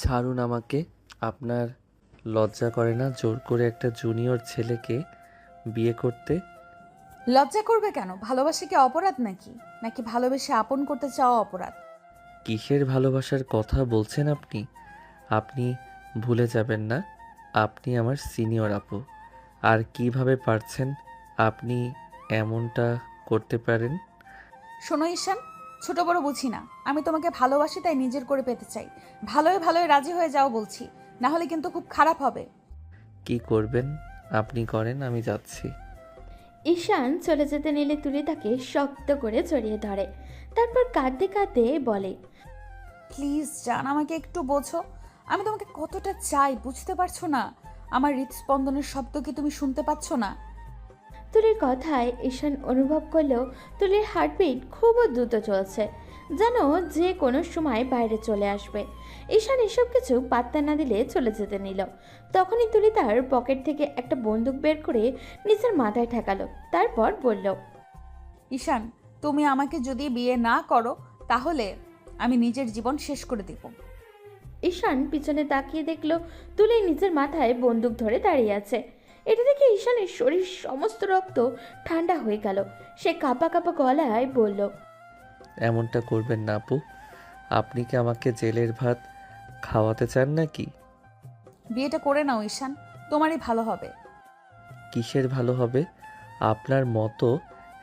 ছাড়ুন আমাকে। আপনার লজ্জা করে না জোর করে একটা জুনিয়র ছেলেকে বিয়ে করতে? লজ্জা করবে কেন? ভালোবাসা কি অপরাধ নাকি? নাকি ভালোবেসে আপন করতে চাওয়া অপরাধ? কিসের ভালোবাসার কথা বলছেন আপনি? আপনি ভুলে যাবেন না আপনি আমার সিনিয়র আপু। আর কিভাবে পারছেন আপনি এমনটা করতে পারেন? শোনো ঈশান, ছোট বড় বুঝি না। আমি তোমাকে ভালোবাসি, তাই নিজের করে পেতে চাই। ভালোই ভালোই রাজি হয়ে যাও বলছি, না হলে কিন্তু খুব খারাপ হবে। কি করবেন আপনি করেন, আমি যাচ্ছি। ঈশান চলে যেতে নিলে তুলি তাকে শক্ত করে জড়িয়ে ধরে। তারপর কাঁদতে কাঁদতে বলে, প্লিজ জান, আমাকে একটু বোঝো। আমি তোমাকে কতটা চাই বুঝতে পারছো না? আমার হৃদস্পন্দনের শব্দ কি তুমি শুনতে পাচ্ছ না? তুলির কথায় ঈশান অনুভব করলেও তুলির হার্টবিট খুব দ্রুত চলছে, যেন যে কোনো সময় বাইরে চলে আসবে। ঈশান এসব কিছু পাত্তা না দিলে চলে যেতে নিল। তখনই তুলি তার পকেট থেকে একটা বন্দুক বের করে নিজের মাথায় ঠেকালো। তারপর বলল, ঈশান, তুমি আমাকে যদি বিয়ে না করো তাহলে আমি নিজের জীবন শেষ করে দেব। ঈশান পিছনে তাকিয়ে দেখলো তুলি নিজের মাথায় বন্দুক ধরে দাঁড়িয়ে আছে। এটা দেখে ঈশানের শরীর সমস্ত রক্ত ঠান্ডা হয়ে গেল। সে কাঁপা কাঁপা গলায় বলল, এমনটা করবেন না আপু। আপনি কি আমাকে জেলের ভাত খাওয়াতে চান নাকি? বিয়েটা করে নাও ঈশান, তোমারই ভালো হবে। কিসের ভালো হবে? আপনার মতো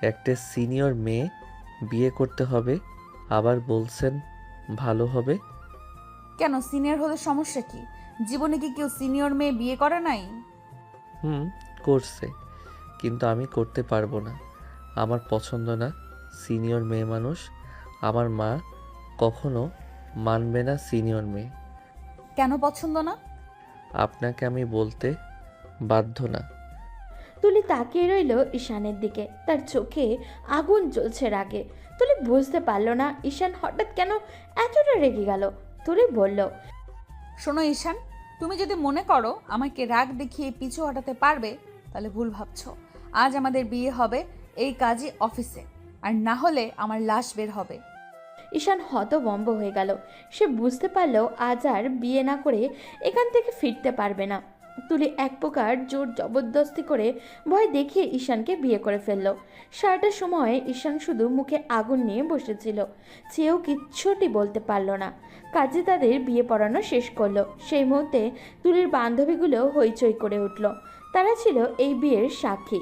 একটা সিনিয়র মেয়ে বিয়ে করতে হবে, আবার বলছেন ভালো হবে? কেন, সিনিয়র হলে সমস্যা কি? জীবনে কি কেউ সিনিয়র মেয়ে বিয়ে করে নাই? হুম, করছে, কিন্তু আমি করতে পারবো না। আমার পছন্দ না সিনিয়র মেয়ে মানুষ। আমার মা কখনো মানবে না সিনিয়র মেয়ে। কেন পছন্দ না? আপনাকে আমি বলতে বাধ্য না। তুলি তাকিয়ে রইল ঈশানের দিকে। তার চোখে আগুন জ্বলছে রাগে। তুলি বুঝতে পারল না ঈশান হঠাৎ কেন এতটা রেগে গেল। তুলি বলল, শোনো ঈশান, তুমি যদি মনে করো আমাকে রাগ দেখিয়ে পিছু হটাতে পারবে, তাহলে ভুল ভাবছো। আজ আমাদের বিয়ে হবে এই কাজই অফিসে, আর না হলে আমার লাশ বের হবে। ঈশান হতভম্ব হয়ে গেল। সে বুঝতে পারল আজ আর বিয়ে না করে এখান থেকে ফিরতে পারবে না। তুলি এক প্রকার জোর জবরদস্তি করে ভয় দেখিয়ে ঈশানকে বিয়ে করে ফেলল। সারাটা সময় ঈশান শুধু মুখে আগুন নিয়ে বসেছিল, চেয়েও কিচ্ছুটি বলতে পারল না। কাজে তাদের বিয়ে পড়ানো শেষ করলো। সেই মুহূর্তে তুলির বান্ধবীগুলো হইচই করে উঠল। তারা ছিল এই বিয়ের সাক্ষী।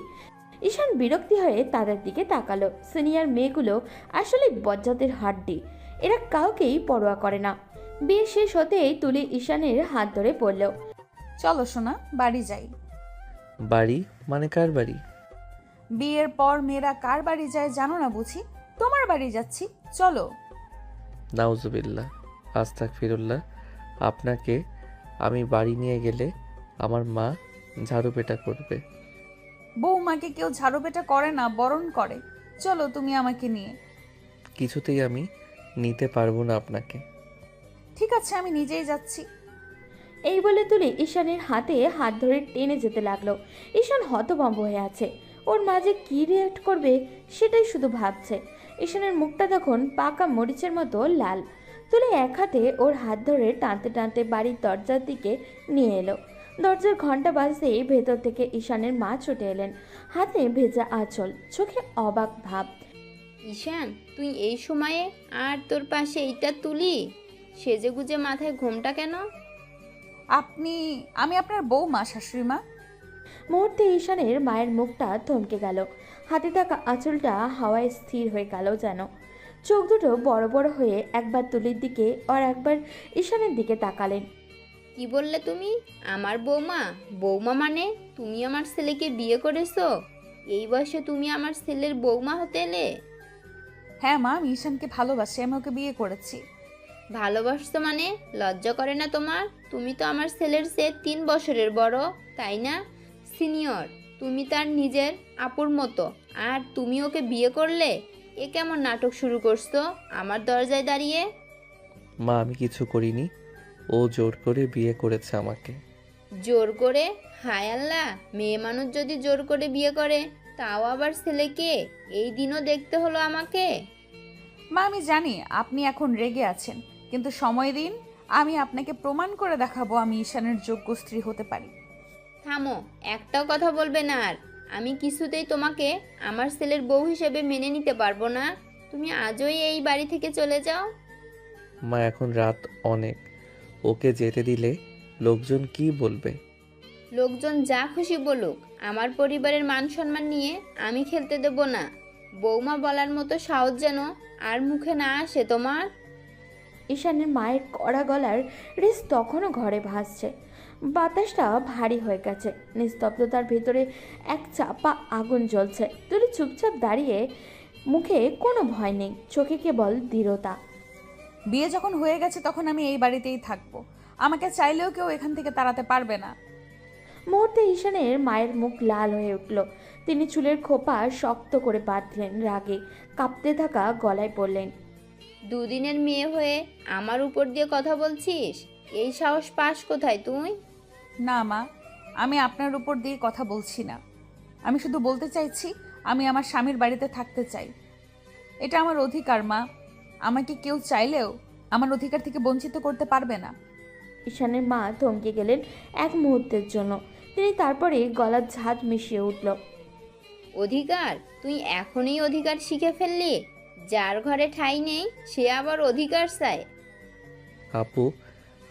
ঈশান বিরক্তি হয়ে তাদের দিকে তাকালো। সিনিয়র মেয়েগুলো আসলে বজ্জাতের হাড্ডি। এরা কাউকেই পরোয়া করে না। বিয়ে শেষ হতেই তুলি ঈশানের হাত ধরে পড়ল। চলো সোনা, বাড়ি যাই। বাড়ি মানে কার বাড়ি? বিয়ের পর মেয়েরা কার বাড়ি যায় জানো না বুঝি? তোমার বাড়ি যাচ্ছি, চলো। নাউজুবিল্লাহ, আস্তাগফিরুল্লাহ। আপনাকে আমি বাড়ি নিয়ে গেলে আমার মা ঝাড়ু পেটা করবে। বৌমাকে কেউ ঝাড়ুপেটা করে না, বরণ করে। চলো তুমি আমাকে নিয়ে। কিছুতেই আমি নিতে পারবো না আপনাকে। ঠিক আছে, আমি নিজেই যাচ্ছি। এই বলে তুলি ঈশানের হাতে হাত ধরে টেনে যেতে লাগলো। ঈশান হতভম্ব হয়ে আছে। ওর মা যে কী রিয়াক্ট করবে সেটাই শুধু ভাবছে। ঈশানের মুখটা তখন পাকা মরিচের মতো লাল। তুলি এক হাতে ওর হাত ধরে টানতে টানতে বাড়ির দরজার দিকে নিয়ে এলো। দরজার ঘন্টা বাজতেই ভেতর থেকে ঈশানের মা ছুটে এলেন, হাতে ভেজা আঁচল, চোখে অবাক ভাব। ঈশান, তুই এই সময়ে আর তোর পাশে এইটা তুলি, সেজেগুজে মাথায় ঘোমটা কেন? আমি আপনার বৌমা, শাশুড়ি মা। মুহূর্তে ঈশানের মায়ের মুখটা থমকে গেল। হাতে থাকা আঁচলটা হাওয়ায় স্থির হয়ে গেল যেন। চোখ দুটো বড় বড় হয়ে একবার তুলির দিকে আর একবার ঈশানের দিকে তাকালেন। কি বললে তুমি? আমার বৌমা? বৌমা মানে তুমি আমার ছেলেকে বিয়ে করেছো? এই বয়সে তুমি আমার ছেলের বৌমা হতে এলে? হ্যাঁ মা, আমি ঈশানকে ভালোবাসি, আমি ওকে বিয়ে করেছি। ভালোবাসতো মানে? লজ্জা করে না তোমার? তুমি তো আমার ছেলের চেয়ে 3 বছরের বড়, তাই না? সিনিয়র, তুমি তার নিজের আপুর মতো, আর তুমি ওকে বিয়ে করলে? এ কেমন নাটক শুরু করছো আমার দরজায় দাঁড়িয়ে? মা, আমি কিছু করিনি, ও জোর করে বিয়ে করেছে আমাকে। জোর করে? হায় আল্লাহ, মেয়ে মানুষ যদি জোর করে বিয়ে করে, তাও আবার ছেলেকে? এই দিনও দেখতে হলো আমাকে? মা আমি জানি আপনি এখন রেগে আছেন, কিন্তু সময় দিন, আমি আপনাকে প্রমাণ করে দেখাবো আমি ঈশানের যোগ্য স্ত্রী হতে পারি। থামো, একটাও কথা বলবে না আর। আমি কিছুতেই তোমাকে আমার ছেলের বউ হিসেবে মেনে নিতে পারবো না। তুমি আজই এই বাড়ি থেকে চলে যাও। মা এখন রাত অনেক, ওকে যেতে দিলে লোকজন কি বলবে? লোকজন যা খুশি বলুক, আমার পরিবারের মান সম্মান নিয়ে আমি খেলতে দেব না। বৌমা বলার মতো সাহস যেন আর মুখে না আসে তোমার। ঈশানের মায়ের কড়া গলার রেস তখনও ঘরে ভাসছে। বাতাসটা ভারী হয়ে গেছে, নিস্তব্ধতার ভেতরে এক চাপা আগুন জ্বলছে। তুলি চুপচাপ দাঁড়িয়ে, মুখে কোনো ভয় নেই, চোখে কেবল দৃঢ়তা। বিয়ে যখন হয়ে গেছে তখন আমি এই বাড়িতেই থাকবো। আমাকে চাইলেও কেউ এখান থেকে তাড়াতে পারবে না। মুহূর্তে ঈশানের মায়ের মুখ লাল হয়ে উঠল। তিনি চুলের খোপা শক্ত করে বাঁধলেন, রাগে কাঁপতে থাকা গলায় বললেন, দুদিনের মেয়ে হয়ে আমার উপর দিয়ে কথা বলছিস? এই সাহস পাস কোথায় তুই? না মা, আমি আপনার উপর দিয়ে কথা বলছি না। আমি শুধু বলতে চাইছি আমি আমার স্বামীর বাড়িতে থাকতে চাই। এটা আমার অধিকার মা। আমাকে কেউ চাইলেও আমার অধিকার থেকে বঞ্চিত করতে পারবে না। ঈশানের মা থমকে গেলেন এক মুহূর্তের জন্য। তিনি তারপরে গলার ঝাঁজ মিশিয়ে উঠল, অধিকার? তুই এখনই অধিকার শিখে ফেললি? যার ঘরে ঠাঁই নেই সে আবার অধিকার চায়? আপু,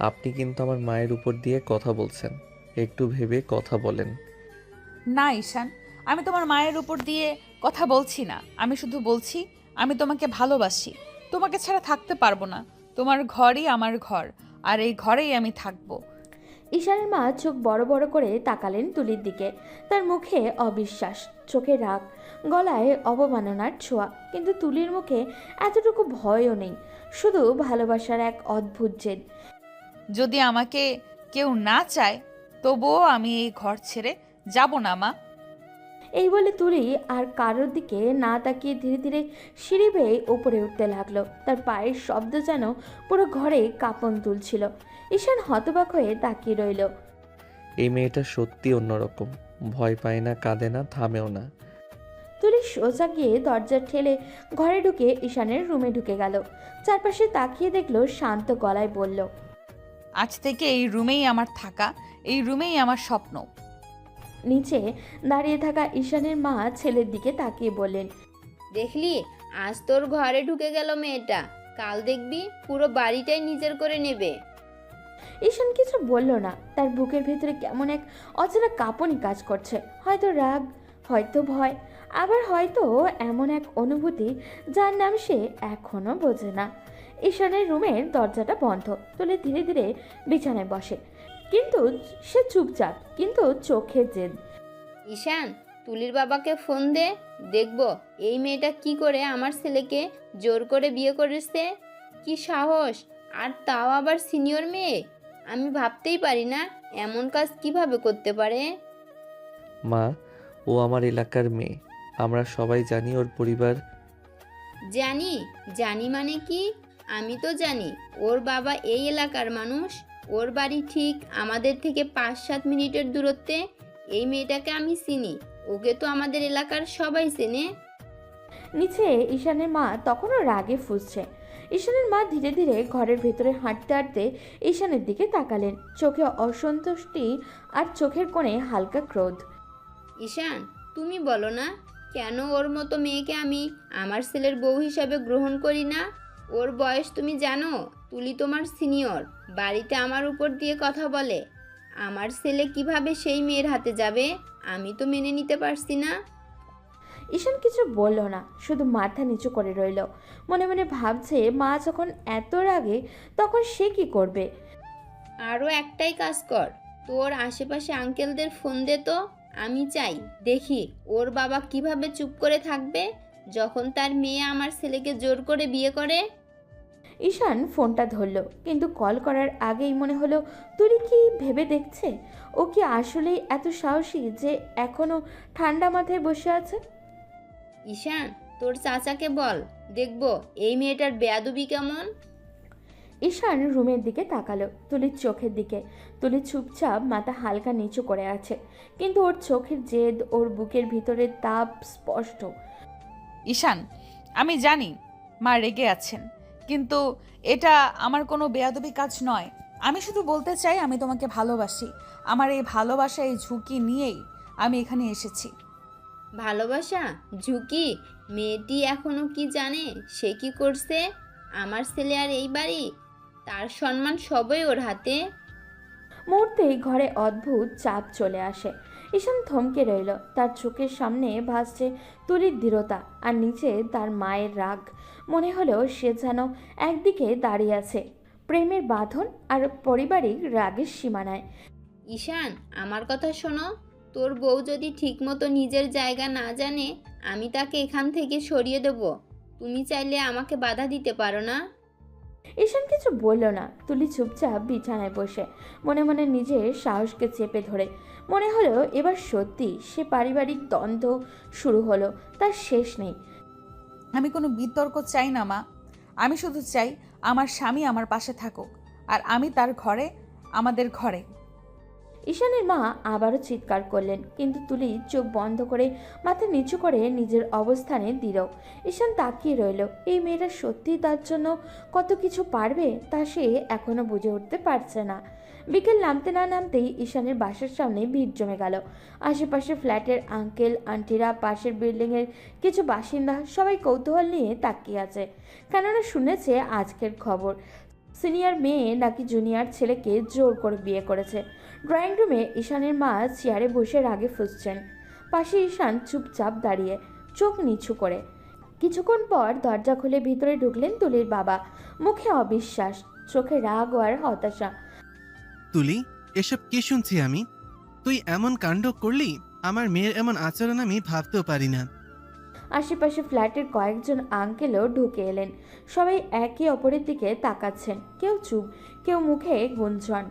আপনি কিন্তু আমার মায়ের উপর দিয়ে কথা বলছেন, একটু ভেবে কথা বলেন। না ঈশান, আমি তোমার মায়ের উপর দিয়ে কথা বলছি না। আমি শুধু বলছি আমি তোমাকে ভালোবাসি। তোমাকে ছাড়া থাকতে পারবো না। তোমার ঘরই আমার ঘর, আর এই ঘরেই আমি থাকবো। ঈশানের মা চোখ বড় বড় করে তাকালেন তুলির দিকে। তার মুখে অবিশ্বাস, চোখে রাগ, গলায় অবমাননার ছোঁয়া। কিন্তু তুলির মুখে এতটুকু ভয়ও নেই, শুধু ভালোবাসার এক অদ্ভুত জেদ। যদি আমাকে কেউ না চায় তবুও আমি এই ঘর ছেড়ে যাব না মা। এই বলে তুলি আর কারোর দিকে না তাকিয়ে ধীরে ধীরে সিঁড়ি বেয়ে উপরে উঠতে লাগলো। তার পায়ের শব্দ যেন পুরো ঘরে কাঁপন তুলছিল। ঈশান হতবাক হয়ে তাকিয়ে রইল। এই মেয়েটা সত্যি অন্যরকম, ভয় পায় না, কাঁদে না, থামেও না। তুলি সোজা গিয়ে দরজা ঠেলে ঘরে ঢুকে ঈশানের রুমে ঢুকে গেল। চারপাশে তাকিয়ে দেখলো, শান্ত গলায় বলল, আজ থেকে এই রুমেই আমার থাকা, এই রুমেই আমার স্বপ্ন। নিচে দাঁড়িয়ে থাকা ঈশানের মা ছেলের দিকে তাকিয়ে বললেন, দেখলি, আজ তোর ঘরে ঢুকে গেল মেয়েটা, কাল দেখবি পুরো বাড়িটাই নিজের করে নেবে। ঈশান কিছু বলল না। তার বুকের ভেতরে কেমন এক অচেনা কাঁপুনি কাজ করছে। হয়তো রাগ, হয়তো ভয়, আবার হয়তো এমন এক অনুভূতি যার নাম সে এখনো বোঝে না। ঈশানের রুমের দরজাটা বন্ধ। তুলে ধীরে ধীরে বিছানায় বসে, কিন্তু সে চুপচাপ, কিন্তু চোখে জেদ। ঈশান, তুলির বাবাকে ফোন দে, দেখবো এই মেয়েটা কি করে আমার ছেলেকে জোর করে বিয়ে করেছে। কি সাহস! আর তাও আবার সিনিয়র মেয়ে। আমি ভাবতেই পারি না এমন কাজ কিভাবে করতে পারে। মা, ও আমার এলাকার মেয়ে, আমরা সবাই জানি ওর পরিবার। জানি জানি মানে কি? আমি তো জানি ওর বাবা এই এলাকার মানুষ। ওর বাড়ি ঠিক আমাদের থেকে 5-7 মিনিটের দূরত্বে। এই মেয়েটাকে আমি চিনি, ওকে তো আমাদের এলাকার সবাই চেনে। নিচে ঈশানের মা তখনও রাগে ফুঁসছে। ঈশানের মা ধীরে ধীরে ঘরের ভেতরে হাঁটতে হাঁটতে ঈশানের দিকে তাকালেন, চোখে অসন্তুষ্টি আর চোখের কোণে হালকা ক্রোধ। ঈশান, তুমি বলো না কেন ওর মতো মেয়েকে আমি আমার ছেলের বউ হিসাবে গ্রহণ করি না? ওর বয়স তুমি জানো? তুলি তোমার সিনিয়র, বাড়িতে আমার উপর দিয়ে কথা বলে। আমার ছেলে কিভাবে সেই মেয়ের হাতে যাবে? আমি তো মেনে নিতে পারছি না। ঈশান কিছু বলল না, শুধু মাথা নিচু করে রইল। মনে মনে ভাবছে, মা যখন এত রাগে তখন সে কি করবে। আরও একটাই কাজ কর, তোর আশেপাশে আঙ্কেলদের ফোন দে তো। আমি চাই দেখি ওর বাবা কিভাবে চুপ করে থাকবে যখন তার মেয়ে আমার ছেলেকে জোর করে বিয়ে করে। ঈশান ফোনটা ধরল, কিন্তু কল করার আগেই মনে হলো তুলি কি ভেবে দেখছে। ও কি আসলেই এত সাহসী যে এখনো ঠান্ডা মাথায় বসে আছে? ঈশান, তোর চাচাকে বল, দেখবো এই মেয়েটার বেয়াদবি কেমন। ঈশান রুমের দিকে তাকালো, তুলির চোখের দিকে। তুলি চুপচাপ মাথা হালকা নিচু করে আছে, কিন্তু ওর চোখের জেদ, ওর বুকের ভিতরের তাপ স্পষ্ট। ঈশান, আমি জানি মা রেগে আছেন, কিন্তু এটা আমার কোনো বেয়াদবি কাজ নয়। আমি শুধু বলতে চাই আমি তোমাকে ভালোবাসি। আমার এই ভালোবাসা, এই ঝুঁকি নিয়েই আমি এখানে এসেছি। ভালোবাসা? ঝুঁকি? মেয়েটি এখনো কি জানে সে কি করছে? আমার ছেলে আর এই বাড়ি, তার সম্মান সবই ওর হাতে। মুহূর্তেই ঘরে অদ্ভুত চাপ চলে আসে। ঈশান থমকে রইল। তার চোখের সামনে ভাসছে তুলির দৃঢ়তা আর নিচে তার মায়ের রাগ। মনে হলো সে যেন একদিকে দাঁড়িয়ে আছে প্রেমের বাঁধন আর পারিবারিক রাগের সীমানায়। ঈশান, আমার কথা শোনো। তোর বউ যদি ঠিকমতো নিজের জায়গা না জানে, আমি তাকে এখান থেকে সরিয়ে দেব। তুমি চাইলে আমাকে বাধা দিতে পারো না। ঈশান কিছু বলল না। তুলি চুপচাপ বিছানায় বসে মনে মনে নিজের সাহসকে চেপে ধরে। মনে হলো এবার সত্যি সে পারিবারিক দ্বন্দ্ব শুরু হলো, তার শেষ নেই। আমি কোনো বিতর্ক চাই না মা। আমি শুধু চাই আমার স্বামী আমার পাশে থাকুক, আর আমি তার ঘরে, আমাদের ঘরে। ঈশানের মা আবারও চিৎকার করলেন, কিন্তু তুলি চোখ বন্ধ করে মাথা নিচু করে নিজের অবস্থানে দিল। ঈশান তাকিয়ে রইল। এই মেয়েটা সত্যিই তার জন্য কত কিছু পারবে তা সে এখনো বুঝে উঠতে পারছে না। বিকেল নামতে না নামতেই ঈশানের বাসার সামনে ভিড় জমে গেল। আশেপাশে ফ্ল্যাটের আঙ্কেল আন্টিরা, পাশের বিল্ডিংয়ের কিছু বাসিন্দা সবাই কৌতূহল নিয়ে তাকিয়ে আছে, কেননা শুনেছে আজকের খবর সিনিয়র মেয়ে নাকি জুনিয়র ছেলেকে জোর করে বিয়ে করেছে। ড্রয়িং রুমে ঈশানের মা চেয়ারে বসে রাগে ফুঁসছেন। পাশে ঈশান চুপচাপ দাঁড়িয়ে, চোখ নিচু করে। কিছুক্ষণ পর দরজা খুলে ভিতরে ঢুকলেন তুলির বাবা। মুখে অবিশ্বাস, চোখে রাগ আর হতাশা। তুলি, এসব কি শুনছি আমি? তুই এমন কাণ্ড করলি? আমার মেয়ের এমন আচরণ আমি ভাবতেও পারি না। আশেপাশে ফ্ল্যাটের কয়েকজন আঙ্কেলও ঢুকে এলেন। সবাই একে অপরের দিকে তাকাচ্ছেন, কেউ চুপ, কেউ মুখে গুঞ্জন।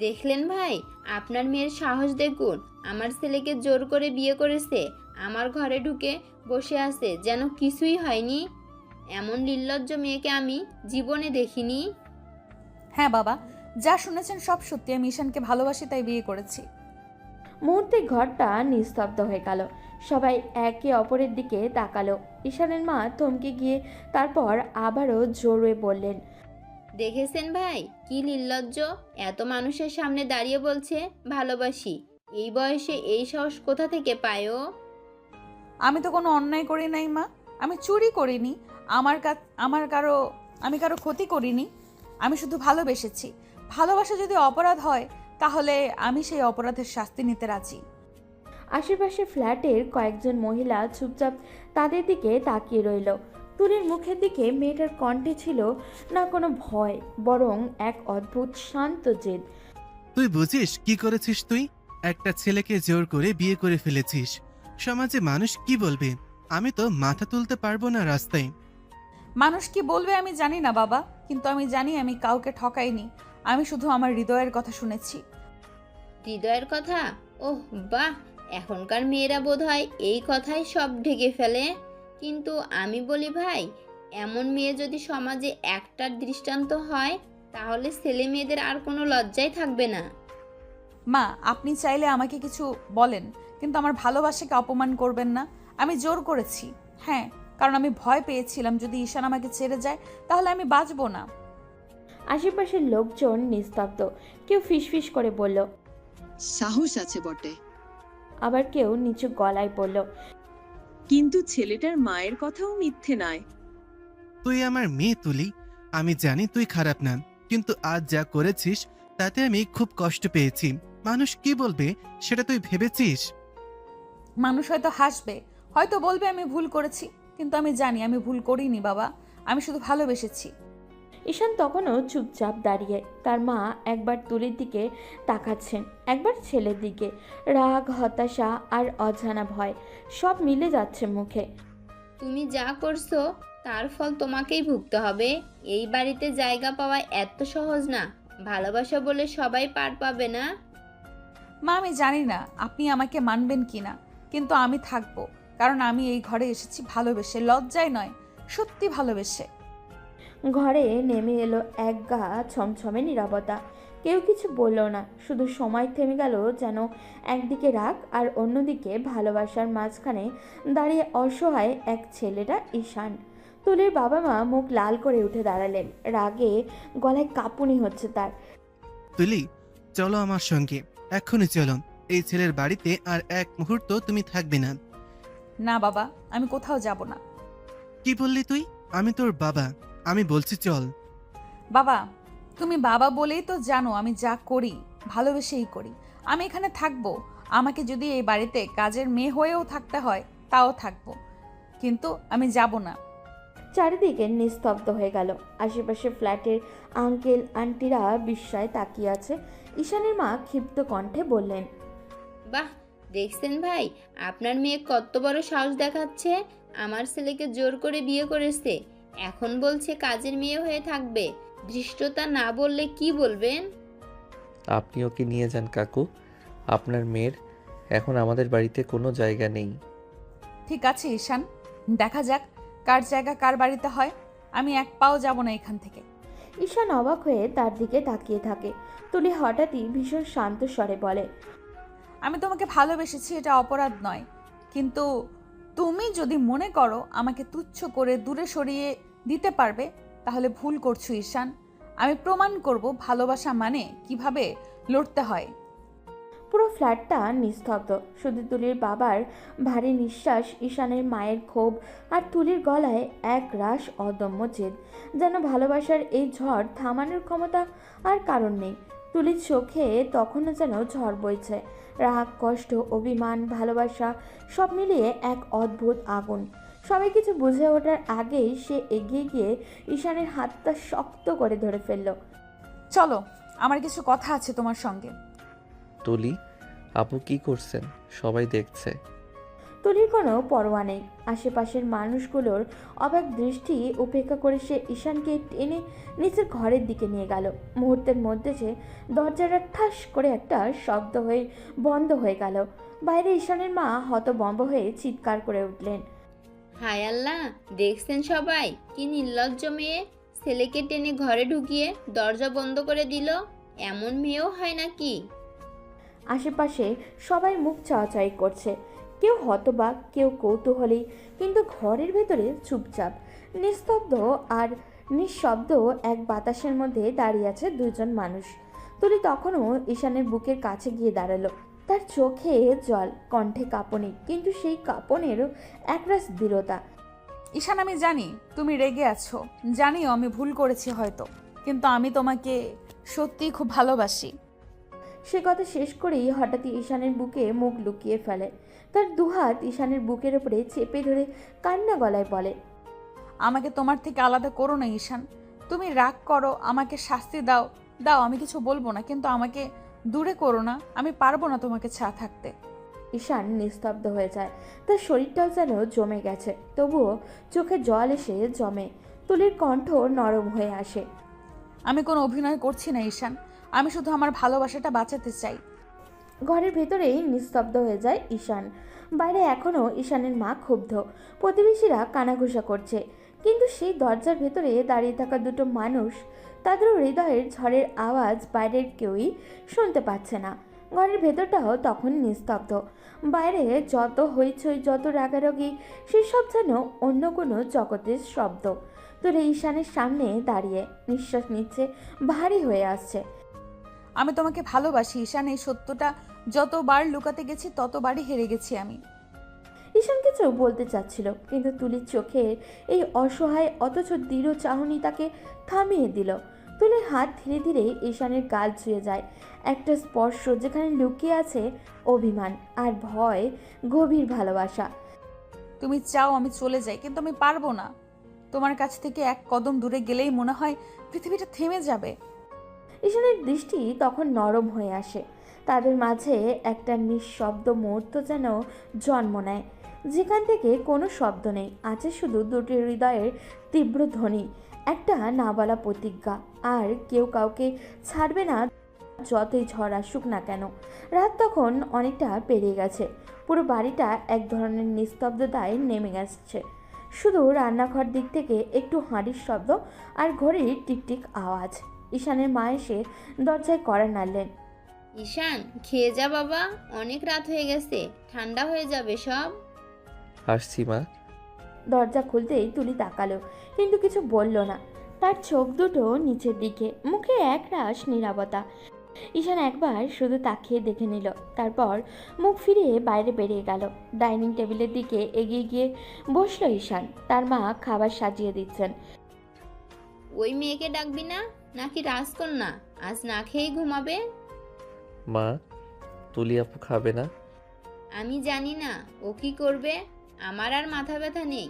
দেখলেন ভাই, আপনার মেয়ের সাহস দেখুন। আমার ছেলেকে জোর করে বিয়ে করেছে, আমার ঘরে ঢুকে বসে আছে যেন কিছুই হয়নি। এমন নির্লজ্জ মেয়েকে আমি জীবনে দেখিনি। হ্যাঁ বাবা, যা শুনেছেন সব সত্যি। আমি ঈশানকে ভালোবাসি, তাই বিয়ে করেছি। মুহূর্তে ঘরটা নিস্তব্ধ হয়ে গেল। সবাই একে অপরের দিকে তাকালো। ঈশানের মা থমকে গিয়ে তারপর আবারও জোরে বললেন, দেখেছেন ভাই, কি নির্লজ্জ! এত মানুষের সামনে দাঁড়িয়ে বলছে ভালোবাসি। এই বয়সে এই সাহস কোথা থেকে পায় ও? আমি তো কোনো অন্যায় করি নাই মা। আমি চুরি করিনি। আমি কারো ক্ষতি করিনি। আমি শুধু ভালোবেসেছি। ভালোবাসা যদি অপরাধ হয়, তাহলে আমি সেই অপরাধের শাস্তি নিতে রাজি। আশেপাশে ফ্ল্যাটের কয়েকজন মহিলা চুপচাপ তাদের দিকে তাকিয়ে রইল। তুলির মুখের দিকে মেয়েটার কণ্ঠে ছিল না কোনো ভয়, বরং এক অদ্ভুত শান্ত জেদ। তুই বুঝিস কি করেছিস? তুই একটা ছেলেকে জোর করে বিয়ে করে ফেলেছিস। সমাজে মানুষ কি বলবে? আমি তো মাথা তুলতে পারবো না রাস্তায়। মানুষ কি বলবে আমি জানি না বাবা, কিন্তু আমি জানি আমি কাউকে ঠকাইনি। আমি শুধু আমার হৃদয়ের কথা শুনেছি। হৃদয়ের কথা? ওহ বাহ, এখনকার মেয়েরা বোধহয় এই কথাই সব ঢেকে ফেলে। কিন্তু আমি বলি ভাই, এমন মেয়ে যদি সমাজে একটার দৃষ্টান্ত হয়, তাহলে ছেলে মেয়েদের আর কোনো লজ্জাই থাকবে না। মা, আপনি চাইলে আমাকে কিছু বলেন, কিন্তু আমার ভালোবাসাকে অপমান করবেন না। আমি জোর করেছি, হ্যাঁ, কারণ আমি ভয় পেয়েছিলাম যদি ঈশান আমাকে ছেড়ে যায় তাহলে আমি বাঁচবো না। আশেপাশের লোকজন নিস্তব্ধ। কেউ ফিসফিস করে বলল, সাহস আছে বটে, আবার কেউ নিচু গলায় বলল, কিন্তু ছেলেটার মায়ের কথাও মিথ্যে নয়। তুই আমার মেয়ে তুলি, আমি জানি তুই খারাপ না, কিন্তু আজ যা করেছিস তাতে আমি খুব কষ্ট পেয়েছি। মানুষ কি বলবে সেটা তুই ভেবেছিস? মানুষ হয়তো হাসবে, হয়তো বলবে আমি ভুল করেছি, কিন্তু আমি জানি আমি ভুল করিনি বাবা। আমি শুধু ভালোবেসেছি। ঈশান তখনও চুপচাপ দাঁড়িয়ে। তার মা একবার তুলির দিকে তাকাচ্ছেন, একবার ছেলের দিকে। রাগ, হতাশা আর অজানা ভয় সব মিলে যাচ্ছে মুখে। তুমি যা করছো তার ফল তোমাকেই ভুগতে হবে। এই বাড়িতে জায়গা পাওয়া এত সহজ না। ভালোবাসা বলে সবাই পার পাবে না। মা, আমি জানি না আপনি আমাকে মানবেন কিনা, কিন্তু আমি থাকবো, কারণ আমি এই ঘরে এসেছি ভালোবেসে, লজ্জায় নয়, সত্যি ভালোবেসে। ঘরে নেমে এলো এক গা ছমছমে নীরবতা। কেউ কিছু বলল না, শুধু সময় থেমে গেল, যেন একদিকে রাগ আর অন্যদিকে ভালোবাসার মাঝখানে দাঁড়িয়ে অসহায় এক ছেলেটা ঈশান। তুলির বাবা মা মুখ লাল করে উঠে দাঁড়ালেন, রাগে গলায় কাঁপুনি হচ্ছে তার। তুলি, চলো আমার সঙ্গে, এক্ষুনি চলো। এই ছেলের বাড়িতে আর এক মুহূর্ত তুমি থাকবে না। না বাবা, আমি কোথাও যাব না। কি বললি তুই? আমি তোর বাবা, আমি বলছি চল। বাবা, তুমি বাবা বলেই তো জানো আমি যা করি ভালোবেসেই করি। আমি এখানে থাকবো, আমাকে যদি এই বাড়িতে কাজের মেয়ে হয়েও থাকতে হয় তাও থাকবো, কিন্তু আমি যাব না। চারিদিকে নিস্তব্ধ হয়ে গেল। আশেপাশে ফ্ল্যাটের আঙ্কেল আন্টিরা বিস্ময়ে তাকিয়ে আছে। ঈশানের মা ক্ষিপ্ত কণ্ঠে বললেন, বাহ, দেখছেন ভাই, আপনার মেয়ে কত বড় সাহস দেখাচ্ছে। আমার ছেলেকে জোর করে বিয়ে করেছে, এখন বলছে কাজের মেয়ে হয়ে থাকবে। ধৃষ্টতা না বললে কি বলবেন? আপনি ওকে নিয়ে যান কাকু, আপনার মেয়ের এখন আমাদের বাড়িতে কোনো জায়গা নেই। ঠিক আছে ঈশান, দেখা যাক কার জায়গা কার বাড়িতে হয়। আমি এক পাও যাব না এখান থেকে। ঈশান অবাক হয়ে তার দিকে তাকিয়ে থাকে। তুলি হঠাৎই ভীষণ শান্ত স্বরে বলে, আমি তোমাকে ভালোবেসেছি, এটা অপরাধ নয়, কিন্তু তুমি যদি মনে করো আমাকে তুচ্ছ করে দূরে সরিয়ে দিতে পারবে তাহলে ভুল করছো ঈশান। আমি প্রমাণ করব ভালোবাসা মানে কিভাবে লড়তে হয়। পুরো ফ্ল্যাটটা নিস্তব্ধ, শুধু তুলির বাবার ভারী নিঃশ্বাস, ঈশানের মায়ের ক্ষোভ আর তুলির গলায় এক রাশ অদম্য জেদ। যেন ভালোবাসার এই ঝড় থামানোর ক্ষমতা আর কারণ নেই। তুলির চোখে তখনও যেন ঝড় বইছে, রাগ, কষ্ট, অভিমান, ভালোবাসা সব মিলিয়ে এক অদ্ভুত আগুন। সবাই কিছু বুঝে ওঠার আগেই সে এগিয়ে গিয়ে ঈশানের হাতটা শক্ত করে ধরে ফেলল। চলো, আমার কিছু কথা আছে তোমার সঙ্গে। তুলি, আপু কি করছেন? সবাই দেখছে। তুলির কোনো পরোয়া নেই। আশেপাশের মানুষগুলোর অবাক দৃষ্টি উপেক্ষা করে সে ঈশানকে টেনে নিচের ঘরের দিকে নিয়ে গেল। মুহূর্তের মধ্যে সে দরজাটা ঠাস করে একটা শব্দ হয়ে বন্ধ হয়ে গেল। বাইরে ঈশানের মা হতভম্ব হয়ে চিৎকার করে উঠলেন, হায় আল্লাহ, দেখছেন সবাই, কি নির্লজ্জ মেয়ে, ছেলেকে টেনে ঘরে ঢুকিয়ে দরজা বন্ধ করে দিল। এমন মেয়েও হয় নাকি? আশেপাশে সবাই মুখ চাওয়াচাই করছে, কেউ হতবাক, কেউ কৌতূহলী, কিন্তু ঘরের ভেতরে চুপচাপ নিস্তব্ধ আর নিঃশব্দ এক বাতাসের মধ্যে দাঁড়িয়ে আছে দুজন মানুষ। তুলি তখনও ঈশানের বুকের কাছে গিয়ে দাঁড়ালো। তার চোখে জল, কণ্ঠে কাঁপুনি, কিন্তু সেই কাঁপনেরও একরাশ দৃঢ়তা। ঈশান, আমি জানি তুমি রেগে আছো, জানিও আমি ভুল করেছি হয়তো, কিন্তু আমি তোমাকে সত্যিই খুব ভালোবাসি। সে কথা শেষ করেই হঠাৎই ঈশানের বুকে মুখ লুকিয়ে ফেলে। তার দুহাত ঈশানের বুকের ওপরে চেপে ধরে কান্না গলায় বলে, আমাকে তোমার থেকে আলাদা করো না ঈশান। তুমি রাগ করো, আমাকে শাস্তি দাও দাও, আমি কিছু বলবো না, কিন্তু আমাকে দূরে করো না। আমি পারবো না তোমাকে ছাড়া থাকতে। ঈশান নিস্তব্ধ হয়ে যায়। তার শরীরটাও যেন জমে গেছে, তবুও চোখে জল এসে জমে। তুলির কণ্ঠ নরম হয়ে আসে, আমি কোনো অভিনয় করছি না ঈশান, আমি শুধু আমার ভালোবাসাটা বাঁচাতে চাই। ঘরের ভেতরেই নিস্তব্ধ হয়ে যায় ঈশান। বাইরে এখনও ঈশানের মা ক্ষুব্ধ, প্রতিবেশীরা কানাঘুষা করছে, কিন্তু সেই দরজার ভেতরে দাঁড়িয়ে থাকা দুটো মানুষ, তাদের হৃদয়ের ঝড়ের আওয়াজ বাইরের কেউই শুনতে পাচ্ছে না। ঘরের ভেতরটাও তখন নিস্তব্ধ। বাইরে যত হইচই, যত রাগারাগি, সেসব যেন অন্য কোনো জগতের শব্দ। তুলে ঈশানের সামনে দাঁড়িয়ে নিঃশ্বাস নিচ্ছে, ভারী হয়ে আসছে। আমি তোমাকে ভালোবাসি ঈশান, এই সত্যটা যতবার লুকাতে গেছি ততবারই হেরে গেছি আমি। ঈশান কিছু বলতে চাচ্ছিল, কিন্তু তুলির চোখে এই অসহায় অথচ দৃঢ় চাহনি তাকে থামিয়ে দিল। তুলির হাত ধীরে ধীরে ঈশানের গাল ছুঁয়ে যায়, একটা স্পর্শ যেখানে লুকিয়ে আছে অভিমান আর ভয়, গভীর ভালোবাসা। তুমি চাও আমি চলে যাই, কিন্তু আমি পারবো না। তোমার কাছ থেকে এক কদম দূরে গেলেই মনে হয় পৃথিবীটা থেমে যাবে। ঈশানের দৃষ্টি তখন নরম হয়ে আসে। তাদের মাঝে একটা নিঃশব্দ মুহূর্ত যেন জন্ম নেয়, যেখান থেকে কোনো শব্দ নেই, আছে শুধু দুটি হৃদয়ের তীব্র ধ্বনি, একটা না বলা প্রতিজ্ঞা। আর কেউ কাউকে ছাড়বে না, যতই ঝড় আসুক না কেন। রাত তখন অনেকটা পেরিয়ে গেছে, পুরো বাড়িটা এক ধরনের নিস্তব্ধতায় নেমে গেছে। শুধু রান্নাঘর দিক থেকে একটু হাঁড়ির শব্দ আর ঘড়ির টিকটিক আওয়াজ। ঈশানের মা এসে দরজায় কড়া নাড়লেন। ঈশান, খেয়ে যা বাবা, অনেক রাত হয়ে গেছে, ঠান্ডা হয়ে যাবে সব। আসছি মা। দরজা খুলতেই তুলি তাকালো, কিন্তু কিছু বলল না। তার চোখ দুটো নিচের দিকে, মুখে একরাশ নীরবতা। ঈশান একবার শুধু তাকিয়ে দেখে নিল, তারপর মুখ ফিরিয়ে বাইরে বেরিয়ে গেল। ডাইনিং টেবিলের দিকে এগিয়ে গিয়ে বসলো ঈশান। তার মা খাবার সাজিয়ে দিচ্ছেন। ওই মেয়েকে ডাকবি না, নাকি রাজকন্যা আজ না খেয়েই ঘুমাবে? মা, তুলি আপু খাবে না? আমি জানি না ও কি করবে। আমার আর মাথা ব্যথা নেই।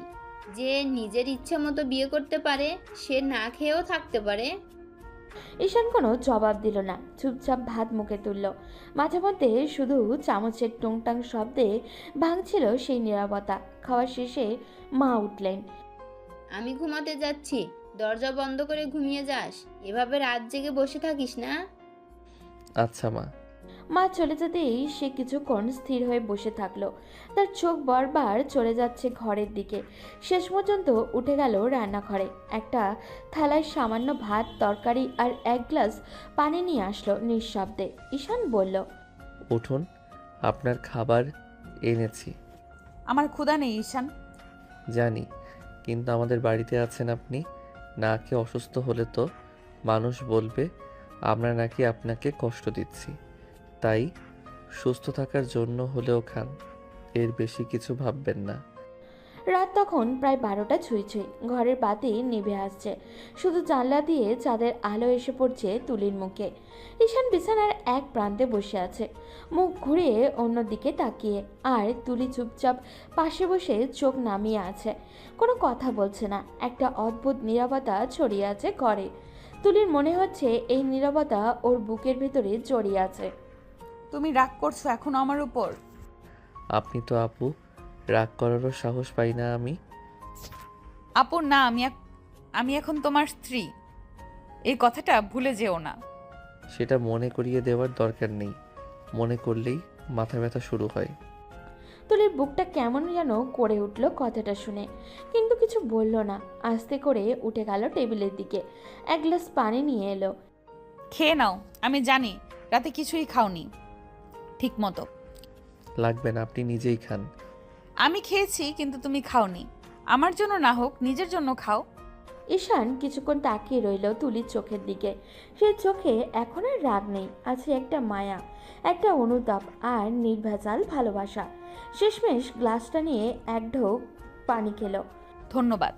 যে নিজের ইচ্ছে মতো বিয়ে করতে পারে সে না খেয়েও থাকতে পারে। ঈশান কোনো জবাব দিল না, চুপচাপ ভাত মুখে তুলল। মাঝে মধ্যে শুধু চামচের টুংটাং শব্দে ভাঙছিল সেই নীরবতা। খাওয়ার শেষে মা উঠলেন। আমি ঘুমাতে যাচ্ছি, দরজা বন্ধ করে ঘুমিয়ে যাস। এভাবে রাত জেগে বসে থাকিস না। আচ্ছা মা। মা চলে যেতেই সে কিছুক্ষণ স্থির হয়ে বসে থাকলো। তার চোখ বারবার চলে যাচ্ছে ঘরের দিকে। শেষ পর্যন্ত উঠে গেল রান্নাঘরে। একটা থালায় সামান্য ভাত, তরকারি আর এক গ্লাস পানি নিয়ে আসলো নিঃশব্দে। ঈশান বলল, উঠুন, আপনার খাবার এনেছি। আমার ক্ষুধা নেই ঈশান। জানি, কিন্তু আমাদের বাড়িতে আছেন আপনি। না খেয়ে অসুস্থ হলে তো মানুষ বলবে আমরা নাকি আপনাকে কষ্ট দিচ্ছি। তাই সুস্থ থাকার জন্য হলেও খান, এর বেশি কিছু ভাববেন না। রাত তখন প্রায় 12টা ছুঁই ছুঁই। ঘরের বাতি নিভে আসছে, শুধু জানলা দিয়ে চাঁদের আলো এসে পড়ছে তুলির মুখে। ঈশান বিছানার এক প্রান্তে বসে আছে, মুখ ঘুরিয়ে অন্যদিকে তাকিয়ে। আর তুলি চুপচাপ পাশে বসে চোখ নামিয়ে আছে, কোনো কথা বলছে না। একটা অদ্ভুত নীরবতা ছড়িয়ে আছে ঘরে। তুলির মনে হচ্ছে এই নীরবতা ওর বুকের ভেতরে জড়িয়ে আছে। তুমি রাগ করছো এখন আমার উপর? আপনি তো আপু, রাগ করারও সাহস পাই না আমি। আপু না, আমি এখন তোমার স্ত্রী, এই কথাটা ভুলে যেও না। সেটা মনে করিয়ে দেওয়ার দরকার নেই, মনে করলেই মাথা ব্যথা শুরু হয়। তুলির বুকটা কেমন যেন করে উঠল কথাটা শুনে, কিন্তু কিছু বলল না। আস্তে করে উঠে গেল টেবিলের দিকে, এক গ্লাস পানি নিয়ে এলো। খেয়ে নাও, আমি জানি রাতে কিছুই খাওনি ঠিক মতো। লাগবে না, আপনি নিজেই খান। আমি খেয়েছি, কিন্তু তুমি খাওনি। আমার জন্য না হোক, নিজের জন্য খাও। ঈশান কিছুক্ষণ তাকিয়ে রইল তুলির চোখের দিকে। সে চোখে এখন আর রাগ নেই, আছে একটা মায়া, একটা অনুতাপ আর নির্ভেজাল ভালোবাসা। শেষমেশ গ্লাসটা নিয়ে এক ঢোক পানি খেলো। ধন্যবাদ।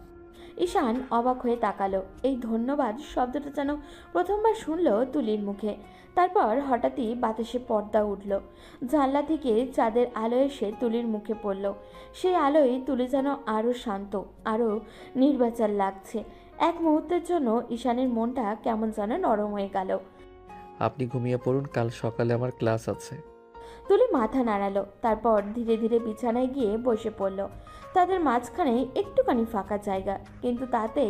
ঈশান অবাক হয়ে তাকালো। এই ধন্যবাদ শব্দটা যেন প্রথমবার শুনল তুলির মুখে। তারপর হঠাৎই বাতাসে পর্দা উঠল। জানলা থেকে চাঁদের আলো এসে তুলির মুখে পড়ল। সেই আলোয় তুলি যেন আরও শান্ত, আরও নির্বাচার লাগছে। এক মুহূর্তের জন্য ঈশানের মনটা কেমন যেন নরম হয়ে গেল। আপনি ঘুমিয়ে পড়ুন, কাল সকালে আমার ক্লাস আছে। তুলি মাথা নাড়ালো, তারপর ধীরে ধীরে বিছানায় গিয়ে বসে পড়ল। তাদের মাঝখানে একটুখানি ফাঁকা জায়গা, কিন্তু তাতে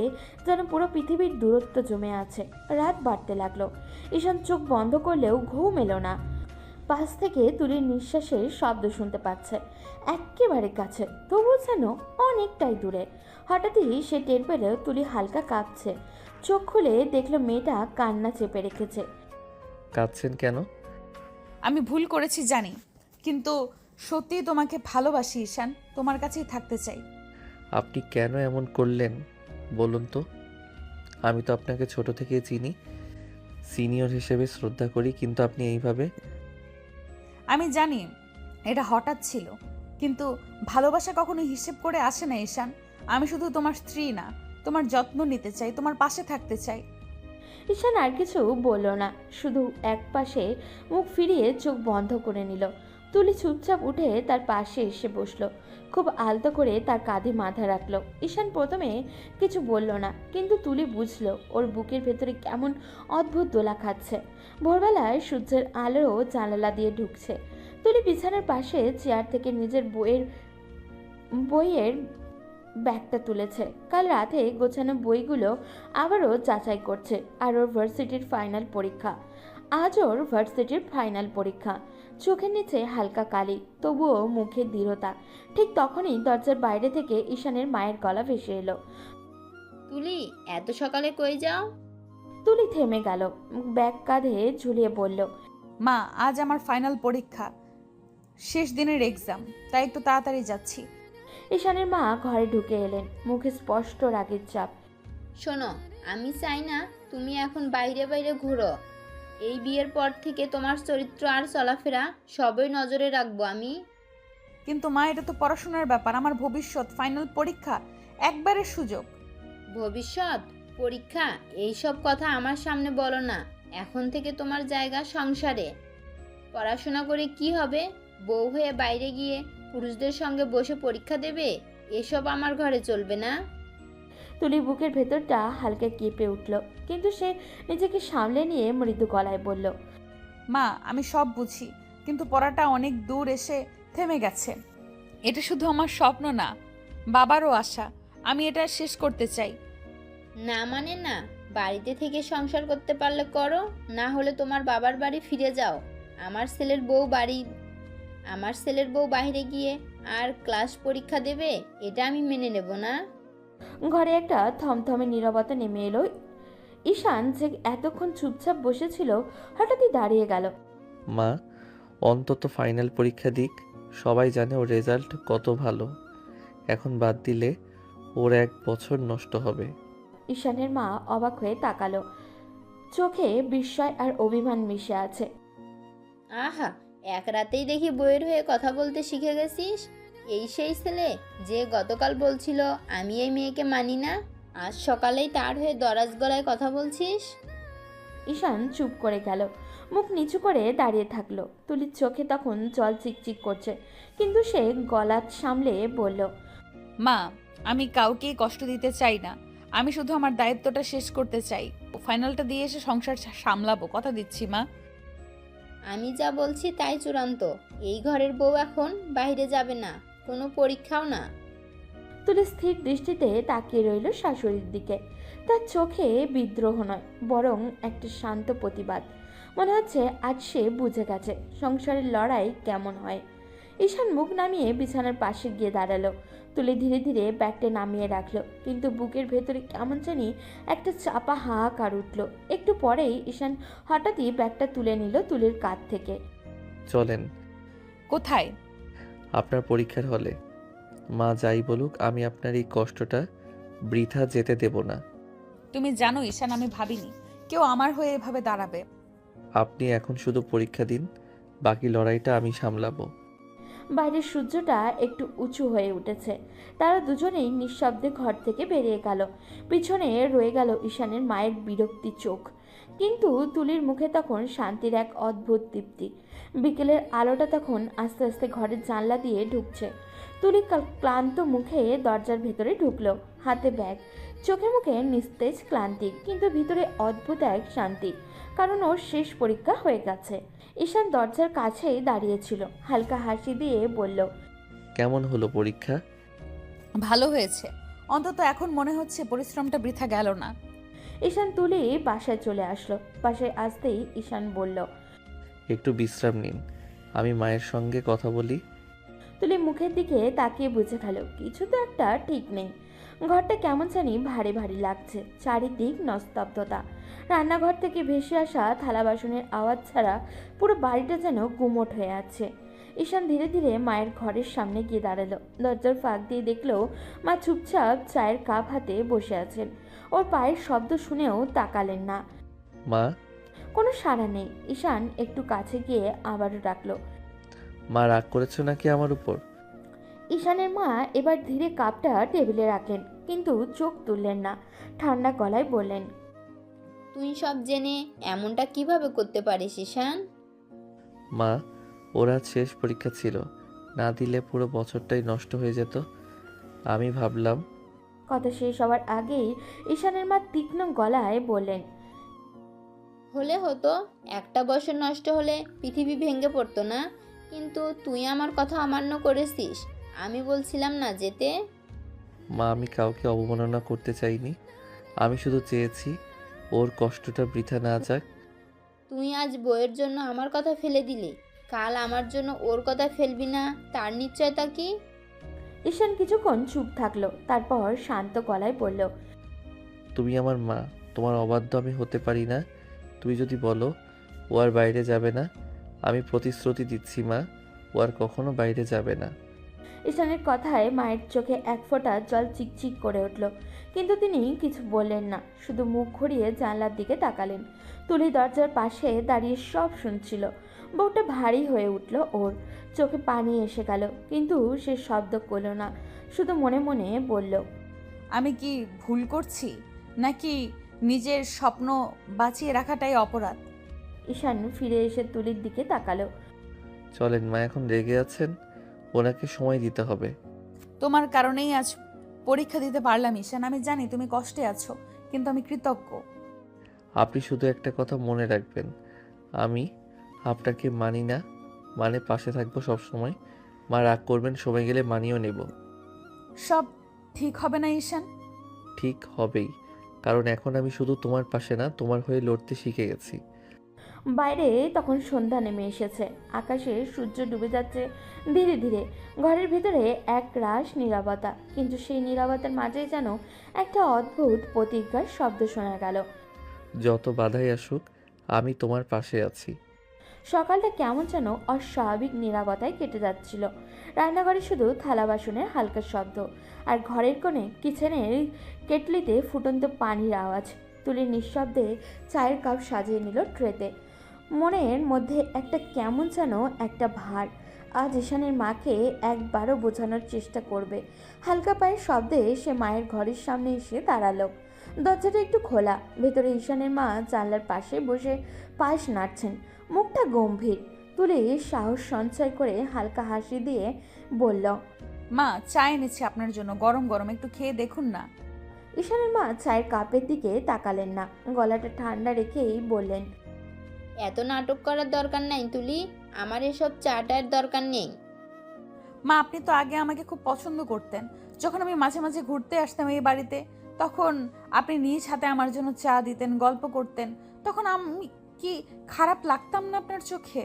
যেন পুরো পৃথিবীর দূরত্ব জমে আছে। রাত বাড়তে লাগলো। ঈশান চোখ বন্ধ করলেও ঘুম এলো না। পাশ থেকে তুলির নিঃশ্বাসের শব্দ শুনতে পাচ্ছে, একেবারে কাছে, তবুও যেন অনেকটাই দূরে। হঠাৎই সে টের পেল তুলি হালকা কাঁপছে। চোখ খুলে দেখলো মেয়েটা কান্না চেপে রেখেছে। কাঁদছেন কেন? আমি ভুল করেছি জানি, কিন্তু সত্যিই তোমাকে ভালোবাসি ঈশান, তোমার কাছেই থাকতে চাই। আপনি কেন এমন করলেন বলুন তো? আমি তো আপনাকে ছোট থেকেই চিনি, সিনিয়র হিসেবে শ্রদ্ধা করি, কিন্তু আপনি এইভাবে। আমি জানি এটা হঠাৎ ছিল, কিন্তু ভালোবাসা কখনো হিসেব করে আসে না ঈশান। আমি শুধু তোমার স্ত্রী না, তোমার যত্ন নিতে চাই, তোমার পাশে থাকতে চাই। ঈশান আর কিছু বলল না, শুধু এক পাশে মুখ ফিরিয়ে চোখ বন্ধ করে নিল। তুলি চুপচাপ উঠে তার পাশে এসে বসলো, খুব আলতো করে তার কাঁধে মাথা রাখলো। ঈশান প্রথমে কিছু বলল না, কিন্তু তুলি বুঝলো ওর বুকের ভেতরে কেমন অদ্ভুত দোলা খাচ্ছে। ভোরবেলায় সূর্যের আলো জানালা দিয়ে ঢুকছে। তুলি বিছানার পাশে চেয়ার থেকে নিজের বইয়ের ব্যাগটা তুলেছে। কাল রাতে গোছানো বইগুলো আবারও যাচাই করছে। আর ওর ভার্সিটির ফাইনাল পরীক্ষা, আজ ওর ভার্সিটির ফাইনাল পরীক্ষা। চোখের নিচে হালকা কালি, তবুও মুখে দৃঢ়তা। ঠিক তখনই দরজার বাইরে থেকে ঈশানের মায়ের গলা ভেসে এলো। তুলি, এত সকালে কই যাও? তুলি থেমে গেল, ব্যাগ কাঁধে ঝুলিয়ে বলল, মা, আজ আমার ফাইনাল পরীক্ষা, শেষ দিনের এক্সাম, তাই একটু তাড়াতাড়ি যাচ্ছি। ঈশানের মা ঘরে ঢুকে এলেন, মুখে স্পষ্ট রাগের চাপ। শোনো, আমি চাই না তুমি এখন বাইরে বাইরে ঘুরো। এই বিয়ের পর থেকে তোমার চরিত্র আর চলাফেরা সবই নজরে রাখবো আমি। কিন্তু মা, এটা তো পড়াশোনার ব্যাপার, আমার ভবিষ্যৎ, ফাইনাল পরীক্ষা, একবারের সুযোগ। ভবিষ্যৎ, পরীক্ষা, এইসব কথা আমার সামনে বলো না। এখন থেকে তোমার জায়গা সংসারে। পড়াশোনা করে কি হবে? বউ হয়ে বাইরে গিয়ে পুরুষদের সঙ্গে বসে পরীক্ষা দেবে? এসব আমার ঘরে চলবে না। তুলির বুকের ভেতরটা হালকা কেঁপে উঠল, কিন্তু সে নিজেকে সামলে নিয়ে মৃদু গলায় বলল, মা, আমি সব বুঝি, কিন্তু পড়াটা অনেক দূর এসে থেমে গেছে। এটা শুধু আমার স্বপ্ন না, বাবারও আশা। আমি এটা শেষ করতে চাই। না মানে না, বাড়িতে থেকে সংসার করতে পারলে করো, না হলে তোমার বাবার বাড়ি ফিরে যাও। আমার ছেলের বউ বাইরে গিয়ে আর ক্লাস পরীক্ষা দেবে, এটা আমি মেনে নেব না। ঘরে একটা থমথমে নীরবতা নেমে এলো। ঈশান, যে এতক্ষণ চুপচাপ বসেছিল, হঠাৎই দাঁড়িয়ে গেল। মা, অন্তত ফাইনাল পরীক্ষা দিক। সবাই জানে ওর রেজাল্ট কত ভালো। এখন বাদ দিলে ওর 1 বছর নষ্ট হবে। ঈশানের মা অবাক হয়ে তাকালো, চোখে বিস্ময় আর অভিমান মিশে আছে। আহা, এক রাতেই দেখি বইয়ের হয়ে কথা বলতে শিখে গেছিস। এই সেই ছেলে যে গতকাল বলছিল আমি এই মেয়েকে মানি না, আজ সকালেই তার হয়ে দরাজ গলায় কথা বলছিস। ঈশান চুপ করে গেল, মুখ নিচু করে দাঁড়িয়ে থাকলো। তুলির চোখে তখন জল চিকচিক করছে, কিন্তু সে গলা সামলে বলল, মা, আমি কাউকেই কষ্ট দিতে চাই না। আমি শুধু আমার দায়িত্বটা শেষ করতে চাই। ফাইনালটা দিয়ে এসে সংসার সামলাবো, কথা দিচ্ছি মা। আমি যা বলছি তাই চূড়ান্ত। এই ঘরের বউ এখন বাইরে যাবে না, কোনো পরীক্ষাও না। তুলি স্থির দৃষ্টিতে তাকিয়ে রইল শাশুড়ির দিকে। তার চোখে বিদ্রোহ নয়, বরং একটা শান্ত প্রতিবাদ। মনে হচ্ছে আজ সে বুঝে গেছে সংসারের লড়াই কেমন হয়। ঈশান মুখ নামিয়ে বিছানার পাশে গিয়ে দাঁড়ালো। তুলি ধীরে ধীরে ব্যাগটা নামিয়ে রাখলো, কিন্তু বুকের ভেতরে কেমন জানি একটা চাপা হাহাকার উঠল। একটু পরেই ঈশান হঠাৎই ব্যাগটা তুলে নিল তুলির কাঁধ থেকে। চলেন। কোথায়? আপনার পরীক্ষার হলে। মা যাই বলুক, আমি আপনার এই কষ্টটা বৃথা যেতে দেব না। তুমি জানো ঈশান, আমি ভাবিনি কেউ আমার হয়ে এভাবে দাঁড়াবে। আপনি এখন শুধু পরীক্ষা দিন, বাকি লড়াইটা আমি সামলাবো। বাইরের সূর্যটা একটু উঁচু হয়ে উঠেছে। তারা দুজনেই নিঃশব্দে ঘর থেকে বেরিয়ে গেল। পিছনে রয়ে গেল ঈশানের মায়ের বিরক্তি চোখ, কিন্তু তুলির মুখে তখন শান্তির এক অদ্ভুত তৃপ্তি। বিকেলের আলোটা তখন আস্তে আস্তে ঘরের জানলা দিয়ে ঢুকছে। তুলি ক্লান্ত মুখে দরজার ভেতরে ঢুকলো, হাতে ব্যাগ, চোখে মুখে নিস্তেজ ক্লান্তি, কিন্তু ভিতরে অদ্ভুত এক শান্তি, কারণ ওর শেষ পরীক্ষা হয়ে গেছে। ঈশান দরজার কাছেই দাঁড়িয়েছিল, হালকা হাসি দিয়ে বলল, কেমন হলো পরীক্ষা? ভালো হয়েছে, অন্তত এখন মনে হচ্ছে পরিশ্রমটা বৃথা গেল না। ঈশান তুলি বাসায় চলে আসলো। বাসায় আসতেই ঈশান বলল, একটু বিশ্রাম নিন, আমি মায়ের সঙ্গে কথা বলি। তুলি মুখের দিকে তাকিয়ে বুঝে গেল কিছু তো একটা ঠিক নেই। ঘরটা কেমন জানি ভারী ভারী লাগছে, চারিদিক নিস্তব্ধতা। রান্নাঘর থেকে ভেসে আসা থালা বাসনের আওয়াজ ছাড়া পুরো বাড়িটা যেন গুমোট হয়ে আছে। ঈশান ধীরে ধীরে মায়ের ঘরের সামনে গিয়ে দাঁড়ালো। দরজার ফাঁক দিয়ে দেখলো মা চুপচাপ চায়ের কাপ হাতে বসে আছেন। ওর পায়ের শব্দ শুনেও তাকালেন না। মা। কোনো সাড়া নেই। ঈশান একটু কাছে গিয়ে আবারও ডাকলো, মা রাগ করেছো নাকি আমার উপর? ঈশানের মা এবার ধীরে কাপটা টেবিলে রাখলেন, কিন্তু চোখ তুললেন না। ঠান্ডা গলায় বললেন, তুই সব জেনে এমনটা কিভাবে করতে পারিস ঈশান? মা, ওর আজ শেষ পরীক্ষা ছিল, না দিলে পুরো বছরটাই নষ্ট হয়ে যেত। আমি ভাবলাম। কথা শেষ হওয়ার আগেই ঈশানের মা তীক্ষ্ণ গলায় বললেন, হলে হতো, একটা বছর নষ্ট হলে পৃথিবী ভেঙে পড়তো না। কিন্তু তুই আমার কথা অমান্য করেছিস। আমি বলছিলাম না যেতে। মা, আমি কাউকে অবমাননা করতে চাইনি, আমি শুধু চেয়েছি ওর কষ্টটা বৃথা না যাক। তুই আজ বইয়ের জন্য আমার কথা ফেলে দিলি, কাল আমার জন্য ওর কথা ফেলবি না, তার নিশ্চয়তা কি? ঈশান কিছুক্ষণ চুপ থাকলো, তারপর শান্ত গলায় বলল, তুমি আমার মা, তোমার অবাধ্য আমি হতে পারি না। তুমি যদি বলো ও আর বাইরে যাবে না, আমি প্রতিশ্রুতি দিচ্ছি মা, ও আর কখনো বাইরে যাবে না। ঈশানের কথায় মায়ের চোখে এক ফোঁটা জল চিকচিক করে উঠল, কিন্তু তিনি কিছু বললেন না, শুধু মুখ ঘুরিয়ে জানলার দিকে তাকালেন। তুলি দরজার পাশে দাঁড়িয়ে সব শুনছিল। বউটা ভারী হয়ে উঠল ওর, চোখে পানি এসে গেল, কিন্তু সে শব্দ করল না, শুধু মনে মনে বলল, আমি কি ভুল করছি, নাকি নিজের স্বপ্ন বাঁচিয়ে রাখাটাই অপরাধ? ঈশান ফিরে এসে তুলির দিকে তাকালো। চলেন মা, এখন রেগে আছেন, ওনাকে সময় দিতে হবে। তোমার কারণেই আজ পরীক্ষা দিতে পারলাম ঈশান। আমি জানি তুমি কষ্টে আছো, কিন্তু আমি কৃতজ্ঞ। আপনি শুধু একটা কথা মনে রাখবেন, আমি আপনাকে মানি না, মানে পাশে থাকবো সব সময়। মা রাগ করবেন, সময় গেলে মানিয়েও নেব। সব ঠিক হবে না ঈশান? ঠিক হবেই, কারণ এখন আমি শুধু তোমার পাশে না, তোমার হয়ে লড়তে শিখে গেছি। বাইরে তখন সন্ধ্যা নেমে এসেছে, আকাশে সূর্য ডুবে যাচ্ছে ধীরে ধীরে। ঘরের ভিতরে এক রাশ নীরবতা, কিন্তু সেই নীরবতার মাঝেই যেন একটা অদ্ভুত প্রতিজ্ঞার শব্দ শোনা গেল। যত বাধাই আসুক, আমি তোমার পাশে আছি। সকালটা কেমন যেন অস্বাভাবিক নীরবতায় কেটে যাচ্ছিল। রান্নাঘরে শুধু থালা বাসনের হালকা শব্দ, আর ঘরের কোণে কিচেনের কেটলিতে ফুটন্ত পানির আওয়াজ। তুলি নিঃশব্দে চায়ের কাপ সাজিয়ে নিল ট্রেতে। মনের মধ্যে একটা কেমন যেন একটা ভার। আজ ঈশানের মাকে একবারও বোঝানোর চেষ্টা করবে। হালকা পায়ের শব্দে সে মায়ের ঘরের সামনে এসে দাঁড়ালো। দরজাটা একটু খোলা, ভেতরে ঈশানের মা জানলার পাশে বসে পাশ নাড়ছেন, মুখটা গম্ভীর। তুলি সাহস সঞ্চয় করে হালকা হাসি দিয়ে বলল, মা, চা এনেছি আপনার জন্য, গরম গরম, একটু খেয়ে দেখুন না। ঈশানের মা চায়ের কাপের দিকে তাকালেন না, গলাটা ঠান্ডা রেখেই বললেন, এত নাটক করার দরকার নাই তুলি, আমার এসব চাটার দরকার নেই। মা, আপনি তো আগে আমাকে খুব পছন্দ করতেন। যখন আমি মাঝে মাঝে ঘুরতে আসতাম এই বাড়িতে, তখন আপনি নিজ হাতে আমার জন্য চা দিতেন, গল্প করতেন। তখন আমি কি খারাপ লাগতাম না আপনার চোখে?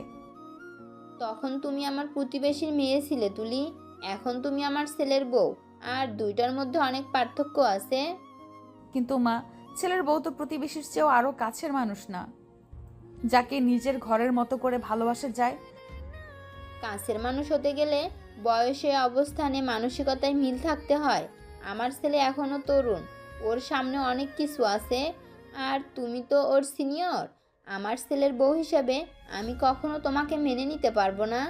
তখন তুমি আমার প্রতিবেশীর মেয়ে ছিলে তুলি, এখন তুমি আমার ছেলের বউ, আর দুইটার মধ্যে অনেক পার্থক্য আছে। কিন্তু মা, ছেলের বউ তো প্রতিবেশীর চেয়েও আরো কাছের মানুষ না, যাকে নিজের ঘরের মতো করে ভালোবাসা যায়? কাছের মানুষ হতে গেলে বয়সে, অবস্থানে, মানসিকতায় মিল থাকতে হয়। আমার ছেলে এখনো তরুণ, ওর সামনে অনেক কিছু আছে, আর তুমি তো ওর সিনিয়র। আমার ছেলের বউ হিসাবে আমি কখনো তোমাকে মেনে নিতে পারবো না।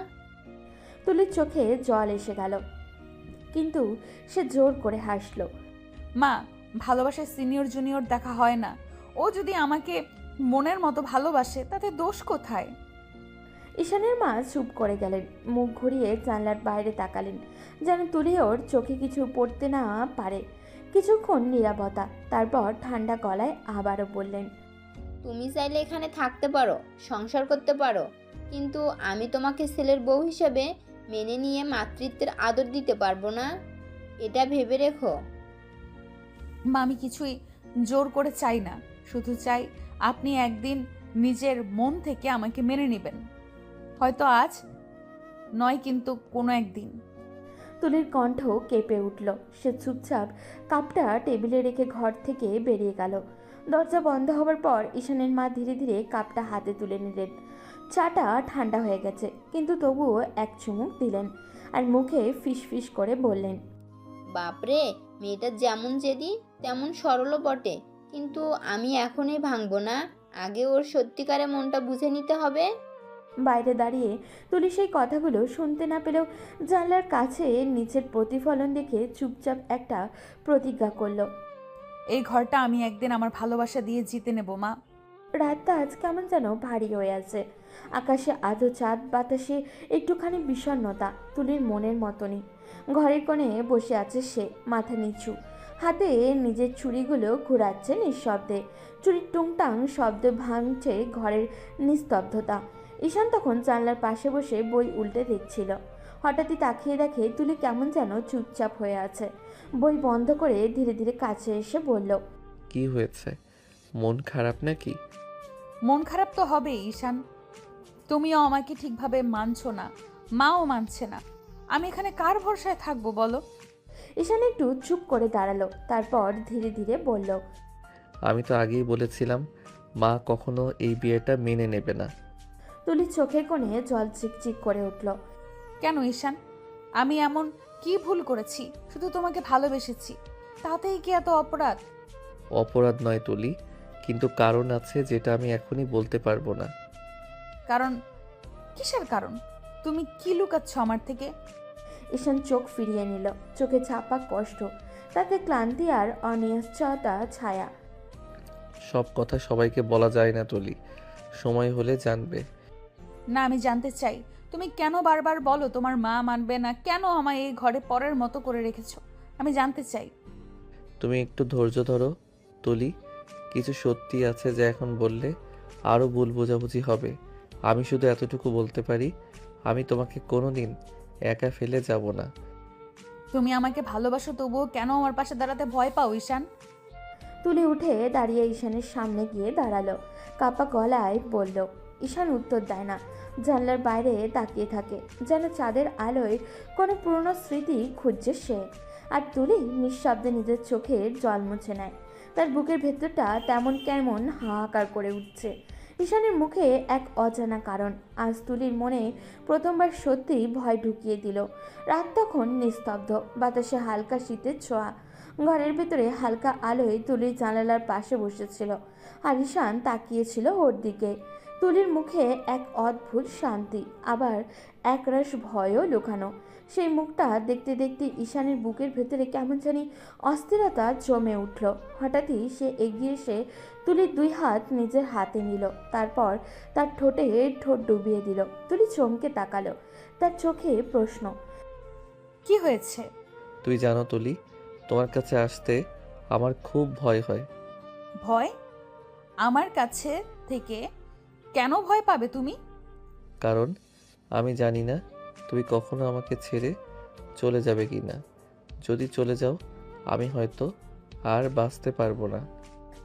তুলির চোখে জল এসে গেল, কিন্তু সে জোর করে হাসলো। মা, ভালোবাসায় সিনিয়র জুনিয়র দেখা হয় না। ও যদি আমাকে মনের মতো ভালোবাসে, তাতে দোষ কোথায়? ঈশানের মা চুপ করে গেলেন, মুখ ঘুরিয়ে জানলার বাইরে তাকালেন, যেন তুলি ওর চোখে কিছু পড়তে না পারে। কিছুক্ষণ নীরবতা, তারপর ঠান্ডা গলায় আবারও বললেন, তুমি চাইলে এখানে থাকতে পারো, সংসার করতে পারো, কিন্তু আমি তোমাকে ছেলের বউ হিসেবে মেনে নিয়ে মাতৃত্বের আদর দিতে পারবো না, এটা ভেবে রেখো। মা, আমি কিছুই জোর করে চাই না, শুধু চাই আপনি একদিন নিজের মন থেকে আমাকে মেনে নেবেন। হয়তো আজ নয়, কিন্তু কোনো একদিন। তুলির কণ্ঠ কেঁপে উঠল। সে চুপচাপ কাপটা টেবিলে রেখে ঘর থেকে বেরিয়ে গেল। দরজা বন্ধ হওয়ার পর ঈশানের মা ধীরে ধীরে কাপটা হাতে তুলে নিলেন। চাটা ঠান্ডা হয়ে গেছে, কিন্তু তবুও এক চুমুক দিলেন, আর মুখে ফিস ফিস করে বললেন, বাপরে, মেয়েটা যেমন জেদি তেমন সরলও বটে, কিন্তু আমি এখনই ভাঙবো না, আগে ওর সত্যিকারে মনটা বুঝে নিতে হবে। বাইরে দাঁড়িয়ে তুলি সেই কথাগুলো শুনতে না পেলেও জানলার কাছে নিচের প্রতিফলন দেখে চুপচাপ একটা প্রতিজ্ঞা করলো। এই ঘরটা আমি একদিন আমার ভালোবাসা দিয়ে জিতে নেব মা। রাতটা আজ কেমন যেন ভারী হয়ে আছে। আকাশে আধো চাঁদ, বাতাসে একটুখানি বিষণ্ণতা। তুলির মনের মতনই ঘরের কোণে বসে আছে সে, মাথা নিচু, হাতে নিজের চুড়িগুলো ঘোরাচ্ছে নিঃশব্দে। চুড়ির টুংটাং শব্দ ভাঙছে ঘরের নিস্তব্ধতা। ঈশান তখন জানলার পাশে বসে বই উল্টে দেখছিল। হঠাৎই তাকিয়ে দেখে তুলি কেমন যেন চুপচাপ হয়ে আছে। বই বন্ধ করে ধীরে ধীরে কাছে এসে বলল, কি হয়েছে, মন খারাপ নাকি? মন খারাপ তো হবেই ঈশান, তুমিও আমাকে ঠিকভাবে মানছো না, মাও মানছে না। আমি এখানে কার ভরসায় থাকবো বলো? ঈশান একটু চুপ করে দাঁড়ালো, তারপর ধীরে ধীরে বলল, আমি তো আগেই বলেছিলাম, মা কখনো এই বিয়েটা মেনে নেবে না। তুলির চোখের কোণে জল চিকচিক করে উঠল। কেন ঈশান? আমি এমন কি ভুল করেছি? শুধু তোমাকে ভালোবেসেছি, তাতেই কি এত অপরাধ? অপরাধ নয় তুলি, কিন্তু কারণ আছে যেটা আমি এখনই বলতে পারবো না। কারণ? কিসের কারণ? তুমি কি লুকাচ্ছ আমার থেকে? ঈশান চোখ ফিরিয়ে নিল, চোখে চাপা কষ্ট, তাতে ক্লান্তি আর অনিশ্চয়তা ছায়া। সব কথা সবাইকে বলা যায় না তুলি, সময় হলে জানবে। না, আমি জানতে চাই তুমি কেন বারবার বলো তোমার মা মানবে না, কেন আমায় এই ঘরে পরের মতো করে রেখেছো? আমি জানতে চাই। তুমি একটু ধৈর্য ধরো তুলি, কিছু সত্যি আছে যা এখন বললে আরও ভুল বোঝাবুঝি হবে। আমি শুধু এতটুকু বলতে পারি, আমি তোমাকে কোনোদিন একা ফেলে যাব না। তুমি আমাকে ভালোবাসো, তবুও কেন আমার পাশে দাঁড়াতে ভয় পাও ঈশান? তুলি উঠে দাঁড়িয়ে ঈশানের সামনে গিয়ে দাঁড়ালো, কাপা গলায় বলল। ঈশান উত্তর দেয় না, জানলার বাইরে তাকিয়ে থাকে, যেন চাঁদের আলোয় কোনো পুরনো স্মৃতি খুঁজছে সে। আর তুলি নিঃশব্দে নিজের চোখে জল মুছে নেয়। তার বুকের ভেতরটা তেমন কেমন হাহাকার করে উঠছে। ঈশানের মুখে এক অজানা কারণ আজ তুলির মনে প্রথমবার সত্যি ভয় ঢুকিয়ে দিল। রাত তখন নিস্তব্ধ, বাতাসে হালকা শীতের ছোঁয়া। ঘরের ভেতরে হালকা আলোয় তুলির জানালার পাশে বসেছিল, আর ঈশান তাকিয়েছিল ওর দিকে। তুলির মুখে এক অদ্ভুত শান্তি, আবার একরাশ ভয়ও লুকানো। সেই মুখটা দেখতে দেখতে ঈশানের বুকের ভেতরে কেমন জানি অস্থিরতা জমে উঠল। হঠাৎই সে এগিয়ে এসে তুলির দুই হাত নিজের হাতে নিল, তারপর তার ঠোঁটে ঠোঁট ডুবিয়ে দিল। তুলি চমকে তাকালো, তার চোখে প্রশ্ন। কি হয়েছে? তুই জানো তুলি, তোমার কাছে আসতে আমার খুব ভয় হয়। ভয়? আমার কাছে থেকে কেন ভয় পাবে তুমি? কারণ আমি জানি না তুমি কখনো আমাকে ছেড়ে চলে যাবে কি না। যদি চলে যাও, আমি হয়তো আর বাঁচতে পারবো না।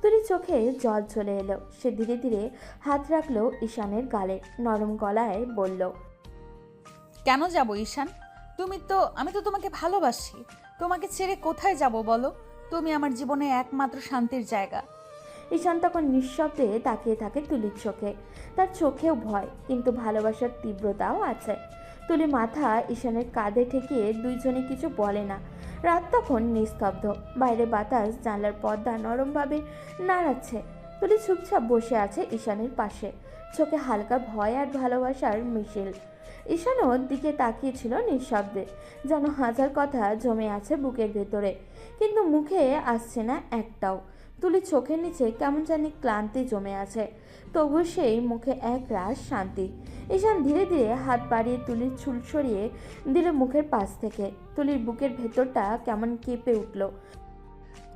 তুলির চোখে জল চলে এলো, সে ধীরে ধীরে হাত রাখলো ঈশানের গালে, নরম গলায় বলল। কেন যাব ঈশান? আমি তো তোমাকে ভালোবাসি। তোমাকে ছেড়ে কোথায় যাব বলো? তুমি আমার জীবনে একমাত্র শান্তির জায়গা। ঈশান তখন নিঃশব্দে তাকিয়ে থাকে তুলির চোখে। তার চোখেও ভয়, কিন্তু ভালোবাসার তীব্রতাও আছে। তুলি মাথা ঈশানের কাঁধে ঠেকিয়ে দুইজনে কিছু বলে না। রাত তখন নিস্তব্ধ, বাইরে বাতাস জানলার পর্দা নরমভাবে নাড়াচ্ছে। তুলি চুপচাপ বসে আছে ঈশানের পাশে, চোখে হালকা ভয় আর ভালোবাসার মিশেল। ঈশান ওর দিকে তাকিয়েছিল নিঃশব্দে, যেন হাজার কথা জমে আছে বুকের ভেতরে, কিন্তু মুখে আসছে না একটাও। তুলি চোখের নিচে কেমন জানি ক্লান্তি জমে আছে, তবু সেই মুখে এক রাস শান্তি। ঈশান ধীরে ধীরে হাত বাড়িয়ে তুলির চুল সরিয়ে দিল মুখের পাশ থেকে। তুলির বুকের ভেতরটা কেমন কেঁপে উঠল।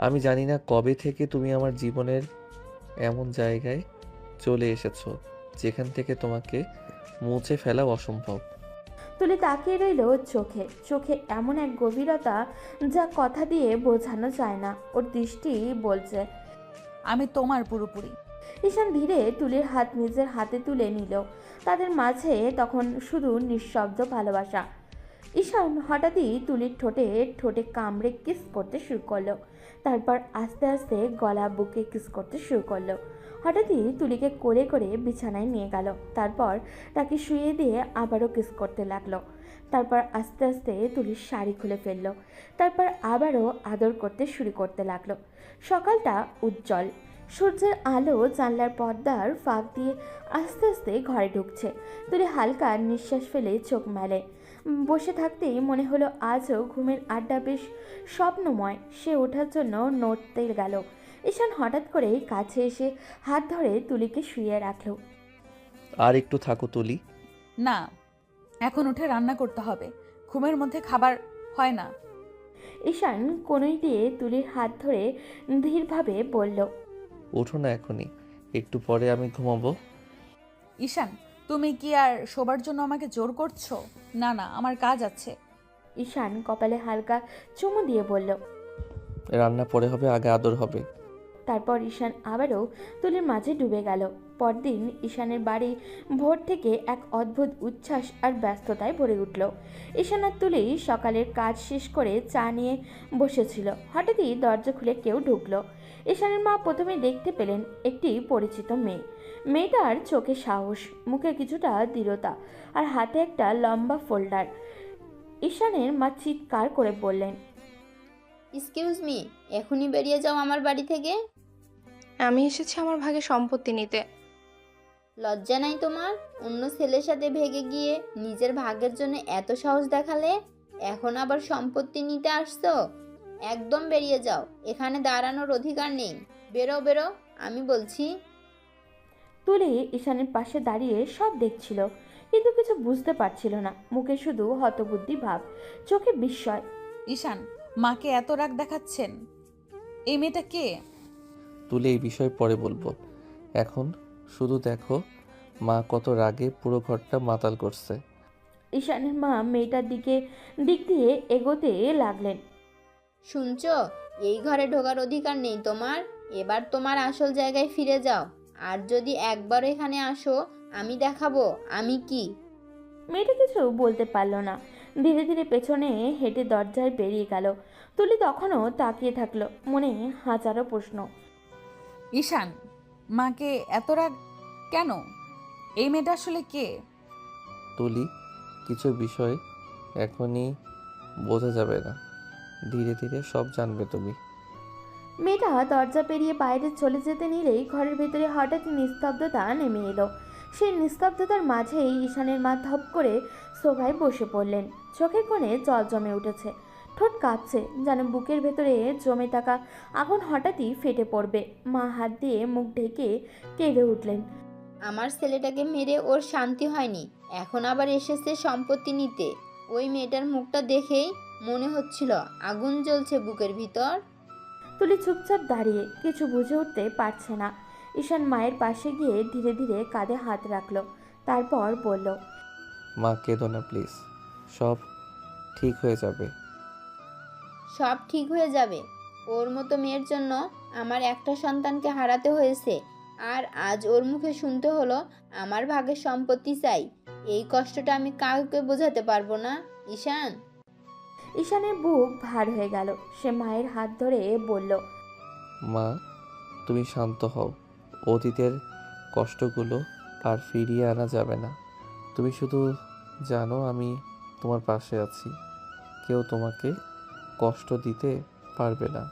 আমি জানি না কবে থেকে তুমি আমার জীবনের এমন জায়গায় চলে এসেছো যেখান থেকে তোমাকে মুছে ফেলা অসম্ভব। তুলি তাকিয়ে রইল ওর চোখে, চোখে এমন এক গভীরতা যা কথা দিয়ে বোঝানো যায় না। ওর দৃষ্টি বলছে, আমি তোমার পুরোপুরি। ঈশান ধীরে তুলির হাত নিজের হাতে তুলে নিল, তাদের মাঝে তখন শুধু নিঃশব্দ ভালোবাসা। ঈশান হঠাৎই তুলির ঠোঁটে ঠোঁটে কামড়ে কিস করতে শুরু করলো, তারপর আস্তে আস্তে গলা বুকে কিস করতে শুরু করলো। হঠাৎই তুলিকে কোলে করে বিছানায় নিয়ে গেল, তারপর তাকে শুইয়ে দিয়ে আবারও কিস করতে লাগলো। তারপর আস্তে আস্তে তুলির শাড়ি খুলে ফেললো, তারপর আবারও আদর করতে শুরু করতে লাগলো। সকালটা উজ্জ্বল, সূর্যের আলো জানলার পর্দার ফাঁক দিয়ে আস্তে আস্তে ঘরে ঢুকছে। তুলি হালকা নিঃশ্বাস ফেলে চোখ মেলে। বসে থাকতেই মনে হলো আজও ঘুমের আড্ডা বেশ স্বপ্নময়। সে ওঠার জন্য নড়তে গেল। ঈশান হঠাৎ করে কাছে এসে হাত ধরে তুলিকে শুইয়ে রাখলো। আর একটু থাকো তুলি। না, এখন উঠে রান্না করতে হবে। ঘুমের মধ্যে খাবার হয় না। ঈশান কোনই দিয়ে তুলির হাত ধরে ধীরভাবে বলল, ওঠো না এখনই, একটু পরে আমি ঘুমাবো। ঈশান, তুমি কি আর শোবার জন্য আমাকে জোর করছো? না না, আমার কাজ আছে। ঈশান কপালে হালকা চুমু দিয়ে বলল। রান্না পরে হবে, আগে আদর হবে। তারপর ঈশান আবারও তুলির মাঝে ডুবে গেল। পরদিন ঈশানের বাড়ি ভোর থেকে এক অদ্ভুত উচ্ছ্বাস আর ব্যস্ততায় ভরে উঠল। ঈশান আর তুলি সকালের কাজ শেষ করে চা নিয়ে বসেছিল। হঠাৎই দরজা খুলে কেউ ঢুকলো। ঈশানের মা প্রথমে দেখতে পেলেন একটি পরিচিত মেয়ে। মেয়েটার চোখে সাহস, মুখে কিছুটা দৃঢ়তা, আর হাতে একটা লম্বা ফোল্ডার। ঈশানের মা চিৎকার করে বললেন, এক্সকিউজ মি, এখনই বেরিয়ে যাও আমার বাড়ি থেকে। আমি এসেছি আমার ভাগে সম্পত্তি নিতে। লজ্জা নাই তোমার? অন্য ছেলের সাথে ভেগে গিয়ে নিজের ভাগ্যের জন্য এত সাহস দেখালে, এখন আবার সম্পত্তি নিতে আসছো? একদম বেরিয়ে যাও, এখানে দাঁড়ানোর অধিকার নেই। বেরো বেরো, আমি বলছি। তুলি ঈশানের পাশে দাঁড়িয়ে সব দেখছিল, কিন্তু কিছু বুঝতে পারছিল না। মুখে শুধু হতবুদ্ধি ভাব, চোখে বিস্ময়। ঈশান, মাকে এত রাগ দেখাচ্ছেন? এই মেয়েটা কে? তুলে এই বিষয় পরে বলবো, এখন শুধু দেখো মা কত রাগে পুরো ঘরটা মাতাল করছে। ঈশানের মা মেয়েটার দিক দিয়ে এগোতে লাগলেন। শুনছো, এই ঘরে ঢোকার অধিকার নেই তোমার। এবার তোমার আসল জায়গায় ফিরে যাও। আর যদি একবার এখানে আসো, আমি দেখাবো আমি কি। মেয়েটা কিছু বলতে পারল না, ধীরে ধীরে পেছনে হেঁটে দরজায় বেরিয়ে গেল। তুলি তখনও তাকিয়ে থাকলো, মনে হাজারো প্রশ্ন। ঈশান, মাকে এত রাগ কেন? এই মেয়েটা আসলে কে? তুলি, কিছু বিষয় এখনই বোঝা যাবে না, ধীরে ধীরে সব জানবে তুমি। মেয়েটা দরজা পেরিয়ে বাইরে চলে যেতে নিলেই ঘরের ভেতরে হঠাৎ নিস্তব্ধতা নেমে এলো। সেই নিস্তব্ধতার মাঝেই ঈশানের মা ধপ করে সোফায় বসে পড়লেন। চোখের কোণে জল জমে উঠেছে, ঠোঁট কাঁপছে, যেন বুকের ভেতরে জমে থাকা আগুন হঠাৎই ফেটে পড়বে। মা হাত দিয়ে মুখ ঢেকে কেঁদে উঠলেন। আমার ছেলেটাকে মেরে ওর শান্তি হয়নি, এখন আবার এসেছে সম্পত্তি নিতে। ওই মেয়েটার মুখটা দেখেই মনে হচ্ছিল আগুন জ্বলছে বুকের ভিতর। তুলি চুপচাপ দাঁড়িয়ে কিছু বুঝে উঠতে পারছে না। ঈশান মায়ের পাশে গিয়ে ধীরে ধীরে কাঁধে হাত রাখলো, তারপর বলল, মা কেঁদো না প্লিজ, সব ঠিক হয়ে যাবে। সব ঠিক হয়ে যাবে? ওর মতো মেয়ের জন্য আমার একটা সন্তানকে হারাতে হয়েছে, আর আজ ওর মুখে শুনতে হলো আমার ভাগের সম্পত্তি চাই। এই কষ্টটা আমি কাউকে বোঝাতে পারবো না। ঈশান। ঈশানের বুক ভার হয়ে গেল। সে মায়ের হাত ধরে বলল, মা, তুমি শান্ত হও, অতীতের কষ্টগুলো আর ফিরিয়ে আনা যাবে না। তুমি শুধু জানো আমি তোমার পাশে আছি, কেউ তোমাকে কষ্ট দিতে পারবে না।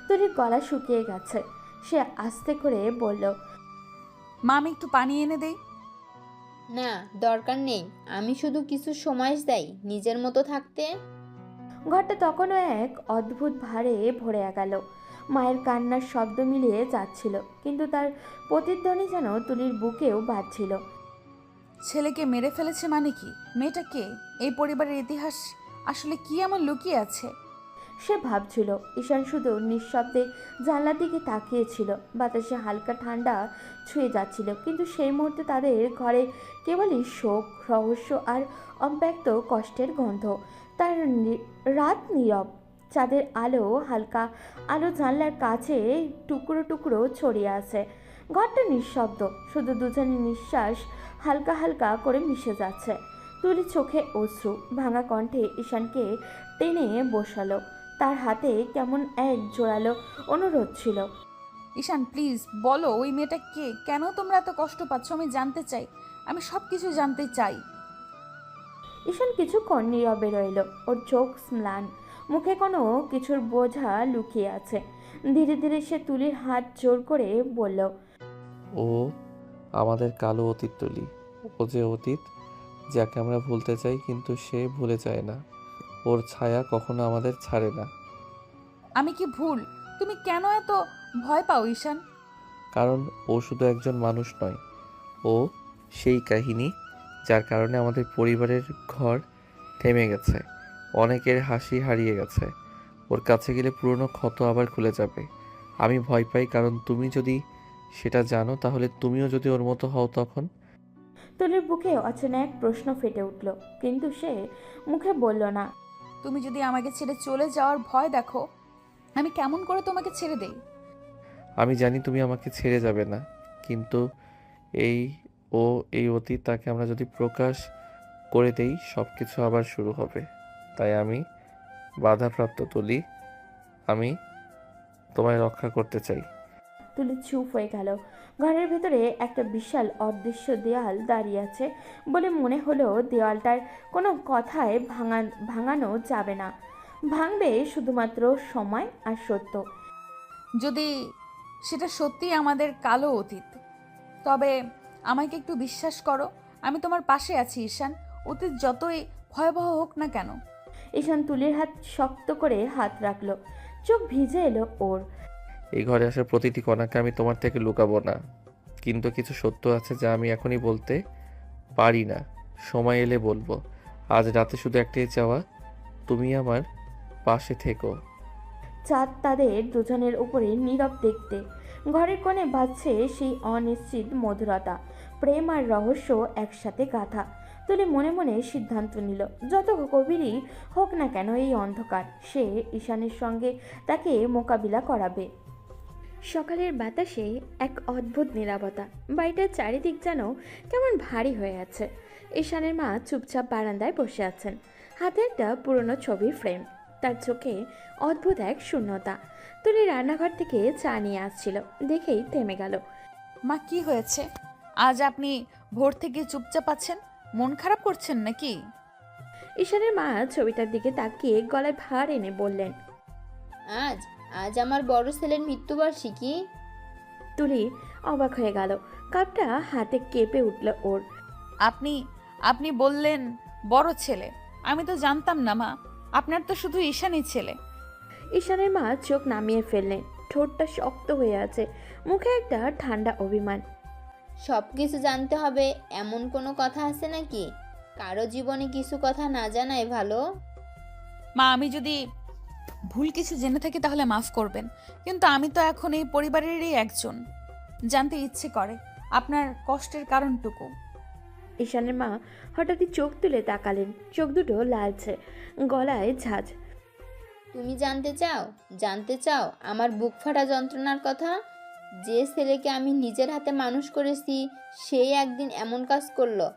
তুলির গলা শুকিয়ে গেছে। সে আস্তে করে বলল, মা, আমি একটু পানি এনে দেই? না, দরকার নেই। আমি শুধু কিছু সময় চাই নিজের মতো থাকতে। ঘরটা তখনও এক অদ্ভুত ভারে ভরে গেল। মায়ের কান্নার শব্দ মিলিয়ে যাচ্ছিল, কিন্তু তার প্রতিধ্বনি যেন তুলির বুকেও বাজছিল। ছেলেকে মেরে ফেলেছে মানে কি? মেয়েটা কে? এই পরিবারের ইতিহাস আসলে কি এমন লুকিয়ে আছে? সে ভাবছিল। ঈশান শুধু নিঃশব্দে জানলার দিকে তাকিয়েছিল। বাতাসে হালকা ঠান্ডা ছুঁয়ে যাচ্ছিল, কিন্তু সেই মুহূর্তে তাদের ঘরে কেবলই শোক, রহস্য আর অব্যক্ত কষ্টের গন্ধ। তার রাত নীরব, চাঁদের আলো হালকা আলো জানলার কাছে টুকরো টুকরো ছড়িয়ে আছে। ঘরটা নিঃশব্দ, শুধু দুজনের নিঃশ্বাস হালকা হালকা করে মিশে যাচ্ছে। তুলি চোখে অশ্রু, ভাঙা কণ্ঠে ঈশানকে টেনে বসালো। তার হাতে কেমন এক জোরালো অনুরোধ ছিল। ঈশান, প্লিজ বলো, ওই মেয়েটা কে? কেন তোমরা এত কষ্ট পাচ্ছ? আমি জানতে চাই, আমি সব কিছু জানতে চাই। ঈশান কিছুক্ষণ নীরবে রইল। ওর চোখ ম্লান, মুখে কোনো কিছুর বোঝা লুকিয়ে আছে। ধীরে ধীরে সে তুলির হাত জোর করে বলল, ও আমাদের কালো অতীত তুলি, ও যে অতীত যাকে আমরা ভুলতে চাই কিন্তু সে ভুলে যায় না। ওর ছায়া কখনো আমাদের ছাড়ে না। আমি কি ভুল? তুমি কেন এত ভয় পাও ঈশান? কারণ ও শুধু একজন মানুষ নয়, ও সেই কাহিনী যার কারণে আমাদের পরিবারের ঘর থেমে গেছে, অনেকের হাসি হারিয়ে গেছে। ওর কাছে গেলে পুরনো ক্ষত আবার খুলে যাবে। আমি ভয় পাই কারণ তুমি যদি সেটা জানো, তাহলে তুমিও যদি ওর মতো হও তখন। তুলির বুকে অচেনা এক প্রশ্ন ফেটে উঠল, কিন্তু সে মুখে বলল না। তুমি যদি আমাকে ছেড়ে চলে যাওয়ার ভয় দেখো, আমি কেমন করে তোমাকে ছেড়ে দেই? আমি জানি তুমি আমাকে ছেড়ে যাবে না, কিন্তু এই এই অতীত তাকে আমরা যদি প্রকাশ করে দেই সব কিছু আবার শুরু হবে। তাই আমি বাধাপ্রাপ্ত তুলি, আমি তোমায় রক্ষা করতে চাই। তুলি চুপ হয়ে গেল। ঘরের ভেতরে একটা বিশাল অদৃশ্য দেয়াল দাঁড়িয়ে আছে বলে মনে হলো দেওয়ালটার কোনো কথায় ভাঙানো যাবে না, ভাঙবে শুধুমাত্র সময় আর সত্য। যদি সেটা সত্যি আমাদের কালো অতীত, তবে আমাকে একটু বিশ্বাস করো, আমি তোমার পাশে আছি ঈশান। অতীত যতই ভয়াবহ হোক না কেন। ঈশান তুলির হাত শক্ত করে হাত রাখলো, চোখ ভিজে এলো ওর। এই ঘরে আসার প্রতিটি কণাকে আমি তোমার থেকে লুকাবো না, কিন্তু কিছু সত্য আছে যা আমি এখনই বলতে পারি না, সময় এলে বলবো। আজ রাতে শুধু একটাই চাওয়া, তুমি আমার পাশে থেকো। চাঁদ তাদের দুজনের উপরে নীরব দেখতে। ঘরের কোণে বাজছে সেই অনিশ্চিত মধুরতা, প্রেম আর রহস্য একসাথে গাঁথা। তুলি মনে মনে সিদ্ধান্ত নিল, যত গভীরই হোক না কেন এই অন্ধকার, সে ঈশানের সঙ্গে তাকে মোকাবিলা করাবে। সকালের বাতাসে এক অদ্ভুত নীরবতা, বাড়িটার চারিদিক যেন কেমন ভারী হয়ে আছে। ঈশানের মা চুপচাপ বারান্দায় বসে আছেন, হাতে একটা পুরনো ছবির ফ্রেম। তার চোখে অদ্ভুত এক শূন্যতা। তুলি রান্নাঘর থেকে চা নিয়ে আসছিল, দেখেই থেমে গেল। মা, কি হয়েছে? আজ আপনি ভোর থেকে চুপচাপ আছেন, মন খারাপ করছেন নাকি? ঈশানের মা ছবিটার দিকে তাকিয়ে গলায় ভার এনে বললেন, আজ আজ আমার বড় ছেলের মৃত্যুবার্ষিকী। তুলি অবাক হয়ে গেল, কাপটা হাতে কেঁপে উঠল ওর। আপনি আপনি বললেন বড় ছেলে, আমি তো জানতাম না মা। আপনার তো শুধু ঈশানই ছেলে। ঈশানের মা চোখ নামিয়ে ফেললেন, ঠোঁটটা শক্ত হয়ে আছে, মুখে একটা ঠান্ডা অভিমান। সব কিছু জানতে হবে এমন কোনো কথা আছে নাকি? কারো জীবনে কিছু কথা না জানাই ভালো। মা, আমি যদি ভুল কিছু জেনে থাকি তাহলে মাফ করবেন, কিন্তু আমি তো এখন এই পরিবারেরই একজন। জানতে ইচ্ছে করে আপনার কষ্টের কারণটুকু। ঈশানের মা হঠাৎই চোখ তুলে তাকালেন, চোখ দুটো লালচে, গলায় ঝাঁঝ। তুমি জানতে চাও আমার বুক ফাটা যন্ত্রণার কথা? যে ছেলেকে আমি নিজের হাতে মানুষ করেছি, সেই একদিন এমন কাজ করলো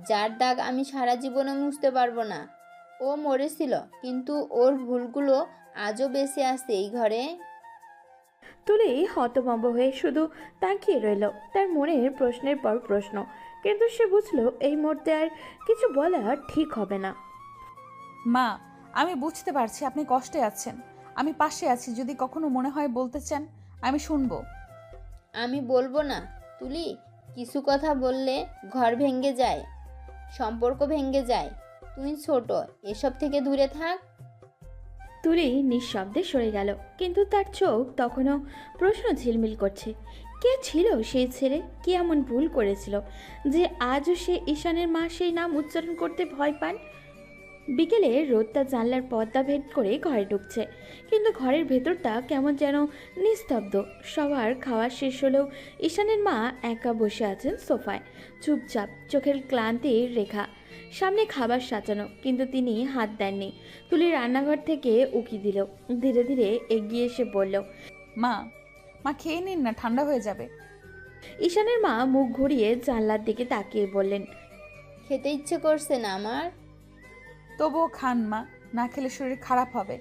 যার দাগ আমি সারা জীবনে মুছতে পারবো না। ও মরেছিল, কিন্তু ওর ভুলগুলো আজও বেঁচে আছে এই ঘরে। তুলি হতভম্ব হয়ে শুধু তাকিয়ে রইল, তার মনের প্রশ্নের পর প্রশ্ন, কিন্তু সে বুঝলো এই মুহূর্তে আর কিছু বলা ঠিক হবে না। মা, আমি বুঝতে পারছি আপনি কষ্টে আছেন, আমি পাশে আছি। যদি কখনো মনে হয় বলতে চান, আমি শুনবো। আমি বলবো না তুলি, কিছু কথা বললে ঘর ভেঙে যায়, সম্পর্ক ভেঙে যায়। তুই ছোট, এসব থেকে দূরে থাক। তুলি নিঃশব্দে সরে গেল, কিন্তু তার চোখ তখনও প্রশ্ন ঝিলমিল করছে। কে ছিল সেই ছেলে? কি এমন ভুল করেছিল যে আজও সে ঈশানের মা সেই নাম উচ্চারণ করতে ভয় পান? বিকেলে রোদটা জানলার পর্দা ভেদ করে ঘরে ঢুকছে, কিন্তু ঘরের ভেতরটা কেমন যেন নিস্তব্ধ। সবার খাওয়া শেষ হলেও ঈশানের মা একা বসে আছেন সোফায়, চুপচাপ, চোখের ক্লান্তির রেখা, সামনে খাবার সাজানো, কিন্তু তিনি হাত দেননি। তুলি রান্নাঘর থেকে উকি দিল, ধীরে ধীরে এগিয়ে এসে বলল, মা, খেয়ে নিন না, ঠান্ডা হয়ে যাবে। ঈশানের মা মুখ ঘুরিয়ে জানলার দিকে তাকিয়ে বললেন, খেতে ইচ্ছে করছে না আমার। তবুও খান মা, না খেলে শরীর খারাপ হবে।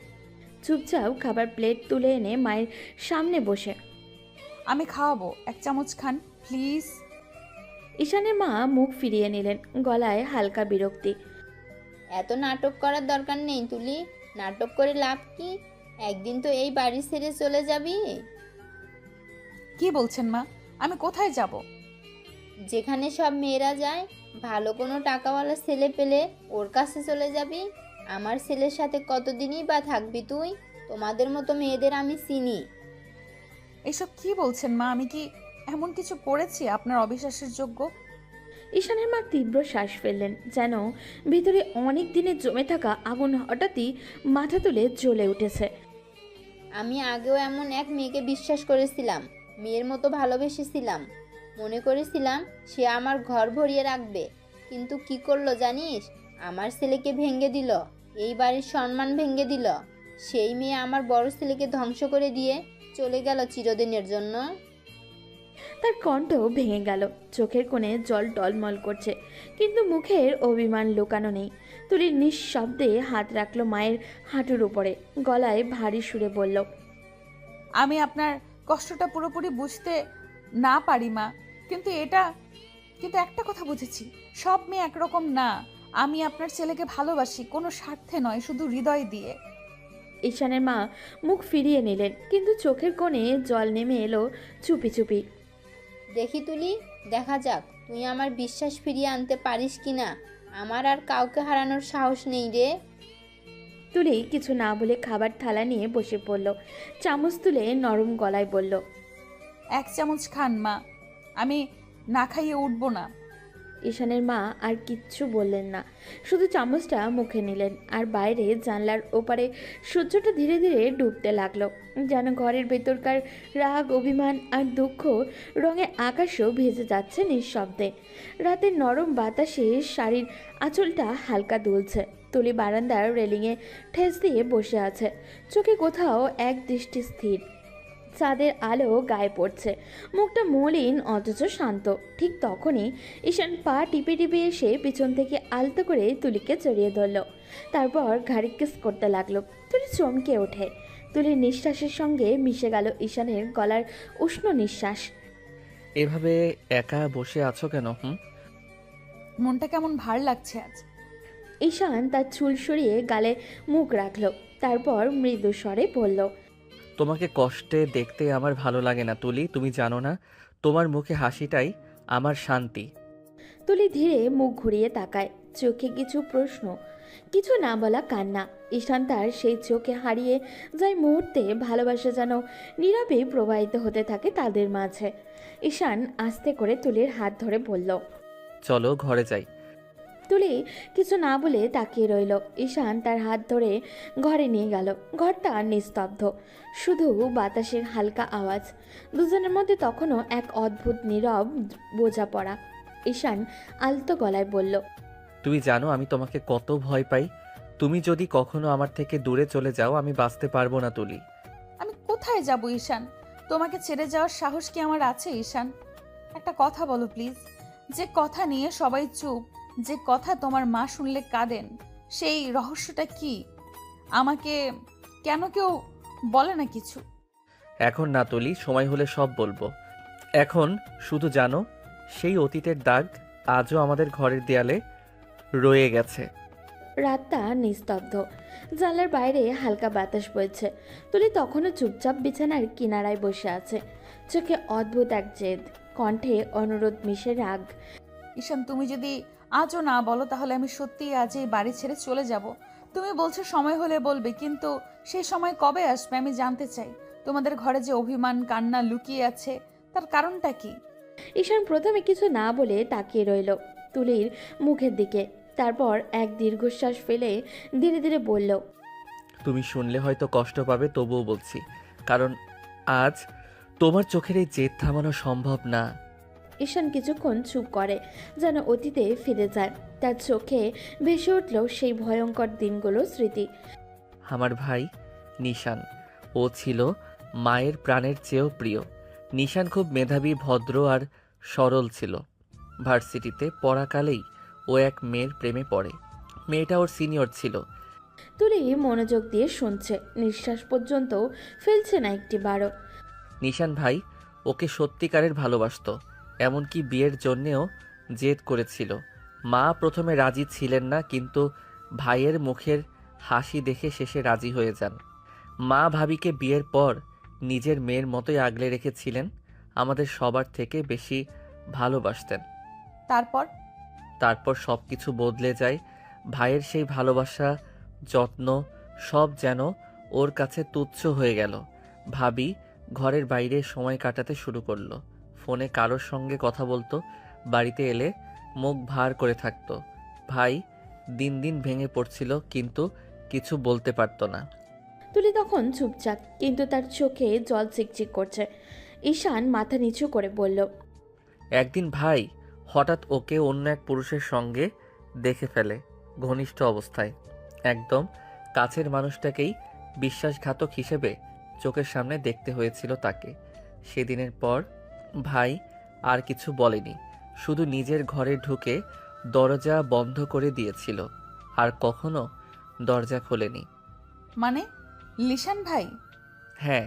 চুপচাপ খাবার প্লেট তুলে এনে মায়ের সামনে বসে, আমি খাওয়াবো, 1 চামচ খান প্লিজ। ঈশানের মা মুখ ফিরিয়ে নিলেন, গলায় হালকা বিরক্তি। এত নাটক করার দরকার নেই তুলি, নাটক করে লাভ কি? একদিন তো এই বাড়ি ছেড়ে চলে যাবি। কি বলছেন মা? আমি কোথায় যাব? যেখানে সব মেয়েরা যায়, ভালো কোনো টাকাওয়ালা ছেলে পেলে ওর কাছে চলে যাবি। আমার ছেলের সাথে কতদিনই বা থাকবি তুই? তোমাদের মতো মেয়েদের আমি চিনি। এসব কি বলছেন মা? আমি কি এমন কিছু করেছি আপনার অবিশ্বাসের যোগ্য? ঈশানের মা তীব্র শ্বাস ফেললেন, যেন ভিতরে অনেক দিনে জমে থাকা আগুন হঠাৎই মাথা তুলে জ্বলে উঠেছে। আমি আগেও এমন এক মেয়েকে বিশ্বাস করেছিলাম, মেয়ের মতো ভালোবেসেছিলাম, মনে করেছিলাম সে আমার ঘর ভরিয়ে রাখবে। কিন্তু কি করলো জানিস? আমার ছেলেকে ভেঙে দিল, এই বাড়ির সম্মান ভেঙে দিল। সেই মেয়ে আমার বড় ছেলেকে ধ্বংস করে দিয়ে চলে গেল চিরদিনের জন্য। তার কণ্ঠ ভেঙে গেল, চোখের কোণে জল টলমল করছে, কিন্তু মুখের অভিমান লুকানো নেই। তুলি নিঃশব্দে হাত রাখলো মায়ের হাঁটুর উপরে, গলায় ভারী সুরে বলল, আমি আপনার কষ্টটা পুরোপুরি বুঝতে না পারি মা, কিন্তু একটা কথা বুঝেছি, সব মেয়ে একরকম না। আমি আপনার ছেলেকে ভালোবাসি, কোনো স্বার্থে নয়, শুধু হৃদয় দিয়ে। ঈশানের মা মুখ ফিরিয়ে নিলেন, কিন্তু চোখের কোণে জল নেমে এলো চুপি চুপি। দেখি তুলি, দেখা যাক তুই আমার বিশ্বাস ফিরিয়ে আনতে পারিস কি না। আমার আর কাউকে হারানোর সাহস নেই রে। তুলি কিছু না বলে খাবার থালা নিয়ে বসে পড়ল। চামচ তুলে নরম গলায় বলল, 1 চামচ খান মা, আমি না খাইয়ে উঠবো না। ঈশানের মা আর কিচ্ছু বললেন না, শুধু চামচটা মুখে নিলেন। আর বাইরে জানলার ওপারে সূর্যটা ধীরে ধীরে ডুবতে লাগলো, যেন ঘরের ভেতরকার রাগ, অভিমান আর দুঃখ রঙে আকাশও ভেসে যাচ্ছে নিঃশব্দে। রাতের নরম বাতাসে শাড়ির আঁচলটা হালকা দুলছে। তুলি বারান্দার রেলিংয়ে ঠেস দিয়ে বসে আছে, চোখে কোথাও এক দৃষ্টি স্থির। চাঁদের আলো গায়ে পড়ছে, মুখটা মলিন অথচ শান্ত। ঠিক তখনই ঈশান পা টিপে টিপে এসে পিছন থেকে আলতো করে তুলিকে জড়িয়ে ধরল, তারপর ঘাড়ি কিস করতে লাগলো। তুলি চমকে ওঠে। তুলির নিঃশ্বাসের সঙ্গে মিশে গেল ঈশানের গলার উষ্ণ নিঃশ্বাস। এভাবে একা বসে আছো কেন? মনটা কেমন ভার লাগছে আজ। ঈশান তার চুল সরিয়ে গালে মুখ রাখল, তারপর মৃদু স্বরে বলল, তোমাকে কষ্টে দেখতে আমার ভালো লাগে না তুলি, তুমি জানো না? তোমার মুখে হাসিটাই আমার শান্তি। তুলি ধীরে মুখ ঘুরিয়ে তাকায়, চোখে কিছু প্রশ্ন, কিছু না বলা কান্না। ঈশান তার সেই চোখে হারিয়ে যায় মুহূর্তে। ভালোবাসা যেন নীরবে প্রবাহিত হতে থাকে তাদের মাঝে। ঈশান আস্তে করে তুলির হাত ধরে বলল, চলো ঘরে যাই। তুলি কিছু না বলে তাকিয়ে রইল। ঈশান তার হাত ধরে ঘরে নিয়ে গেল। ঘরটা নিস্তব্ধ, শুধু বাতাসের হালকা আওয়াজ। দুজনের মধ্যে তখনও এক অদ্ভুত নীরব বোঝাপড়া। ঈশান আলতো গলায় বলল, তুমি জানো আমি তোমাকে কত ভয় পাই। তুমি যদি কখনো আমার থেকে দূরে চলে যাও আমি বাঁচতে পারবো না তুলি। আমি কোথায় যাব ঈশান? তোমাকে ছেড়ে যাওয়ার সাহস কি আমার আছে ঈশান? একটা কথা বলো প্লিজ। যে কথা নিয়ে সবাই চুপ, যে কথা তোমার মা শুনলে কাঁদেন, সেই রহস্যটা কি? আমাকে কেন কেউ বলে না কিছু? এখন না তুলি, সময় হলে সব বলবো। এখন শুধু জানো, সেই অতীতের দাগ আজও আমাদের ঘরের দেয়ালে রয়ে গেছে। রাতটা নিস্তব্ধ, জানলার বাইরে হালকা বাতাস বইছে। তুলি তখনও চুপচাপ বিছানার কিনারায় বসে আছে, চোখে অদ্ভুত এক জেদ, কণ্ঠে অনুরোধ মিশে রাগ। ঈশান, তুমি যদি আজও না বলো তাহলে আমি সত্যিই আজ এই বাড়ি ছেড়ে চলে যাব। তুমি বলছো সময় হলে বলবে, কিন্তু সেই সময় কবে আসবে আমি জানতে চাই। তোমাদের ঘরে যে অভিমান, কান্না লুকিয়ে আছে, তার কারণটা কি? ঈশান প্রথমে কিছু না বলে তাকিয়ে রইল তুলির মুখের দিকে, তারপর এক দীর্ঘশ্বাস ফেলে ধীরে ধীরে বলল, তুমি শুনলে হয়তো কষ্ট পাবে, তবুও বলছি, কারণ আজ তোমার চোখের এই জেদ থামানো সম্ভব না। ঈশান কিছুক্ষণ চুপ করে, যেন অতীতে ফিরে যায়। তার চোখে ভেসে উঠল সেই ভয়ঙ্কর দিনগুলোর স্মৃতি। আমার ভাই নিশান, ও ছিল মায়ের প্রাণের চেয়েও প্রিয়। নিশান খুব মেধাবী, ভদ্র আর সরল ছিল। ভার্সিটিতে পড়াকালেই ও এক মেয়ের প্রেমে পড়ে। মেয়েটা ওর সিনিয়র ছিল। তুলি মনোযোগ দিয়ে শুনছে, নিঃশ্বাস পর্যন্ত ফেলছে না একটি বারও। নিশান ভাই ওকে সত্যিকারের ভালোবাসতো, এমনকি বিয়ের জন্যেও জেদ করেছিল। মা প্রথমে রাজি ছিলেন না, কিন্তু ভাইয়ের মুখের হাসি দেখে শেষে রাজি হয়ে যান। মা ভাবিকে বিয়ের পর নিজের মেয়ের মতোই আগলে রেখেছিলেন, আমাদের সবার থেকে বেশি ভালোবাসতেন। তারপর সব কিছু বদলে যায়। ভাইয়ের সেই ভালোবাসা, যত্ন সব যেন ওর কাছে তুচ্ছ হয়ে গেল। ভাবি ঘরের বাইরে সময় কাটাতে শুরু করলো, ফোনে কারোর সঙ্গে কথা বলতো, বাড়িতে এলে মুখ ভার করে থাকতো। ভাই দিন দিন ভেঙে পড়ছিল, কিন্তু কিছু বলতে পারতো না। তুলি তখন চুপচাপ, কিন্তু তার চোখে জল চিকচিক করছে। ঈশান মাথা নিচু করে বলল, একদিন ভাই হঠাৎ ওকে অন্য এক পুরুষের সঙ্গে দেখে ফেলে, ঘনিষ্ঠ অবস্থায়। একদম কাছের মানুষটাকেই বিশ্বাসঘাতক হিসেবে চোখের সামনে দেখতে হয়েছিল তাকে। সেদিনের পর ভাই আর কিছু বলেনি, শুধু নিজের ঘরে ঢুকে দরজা বন্ধ করে দিয়েছিল, আর কখনো দরজা খোলেনি। মানে লিশান ভাই? হ্যাঁ,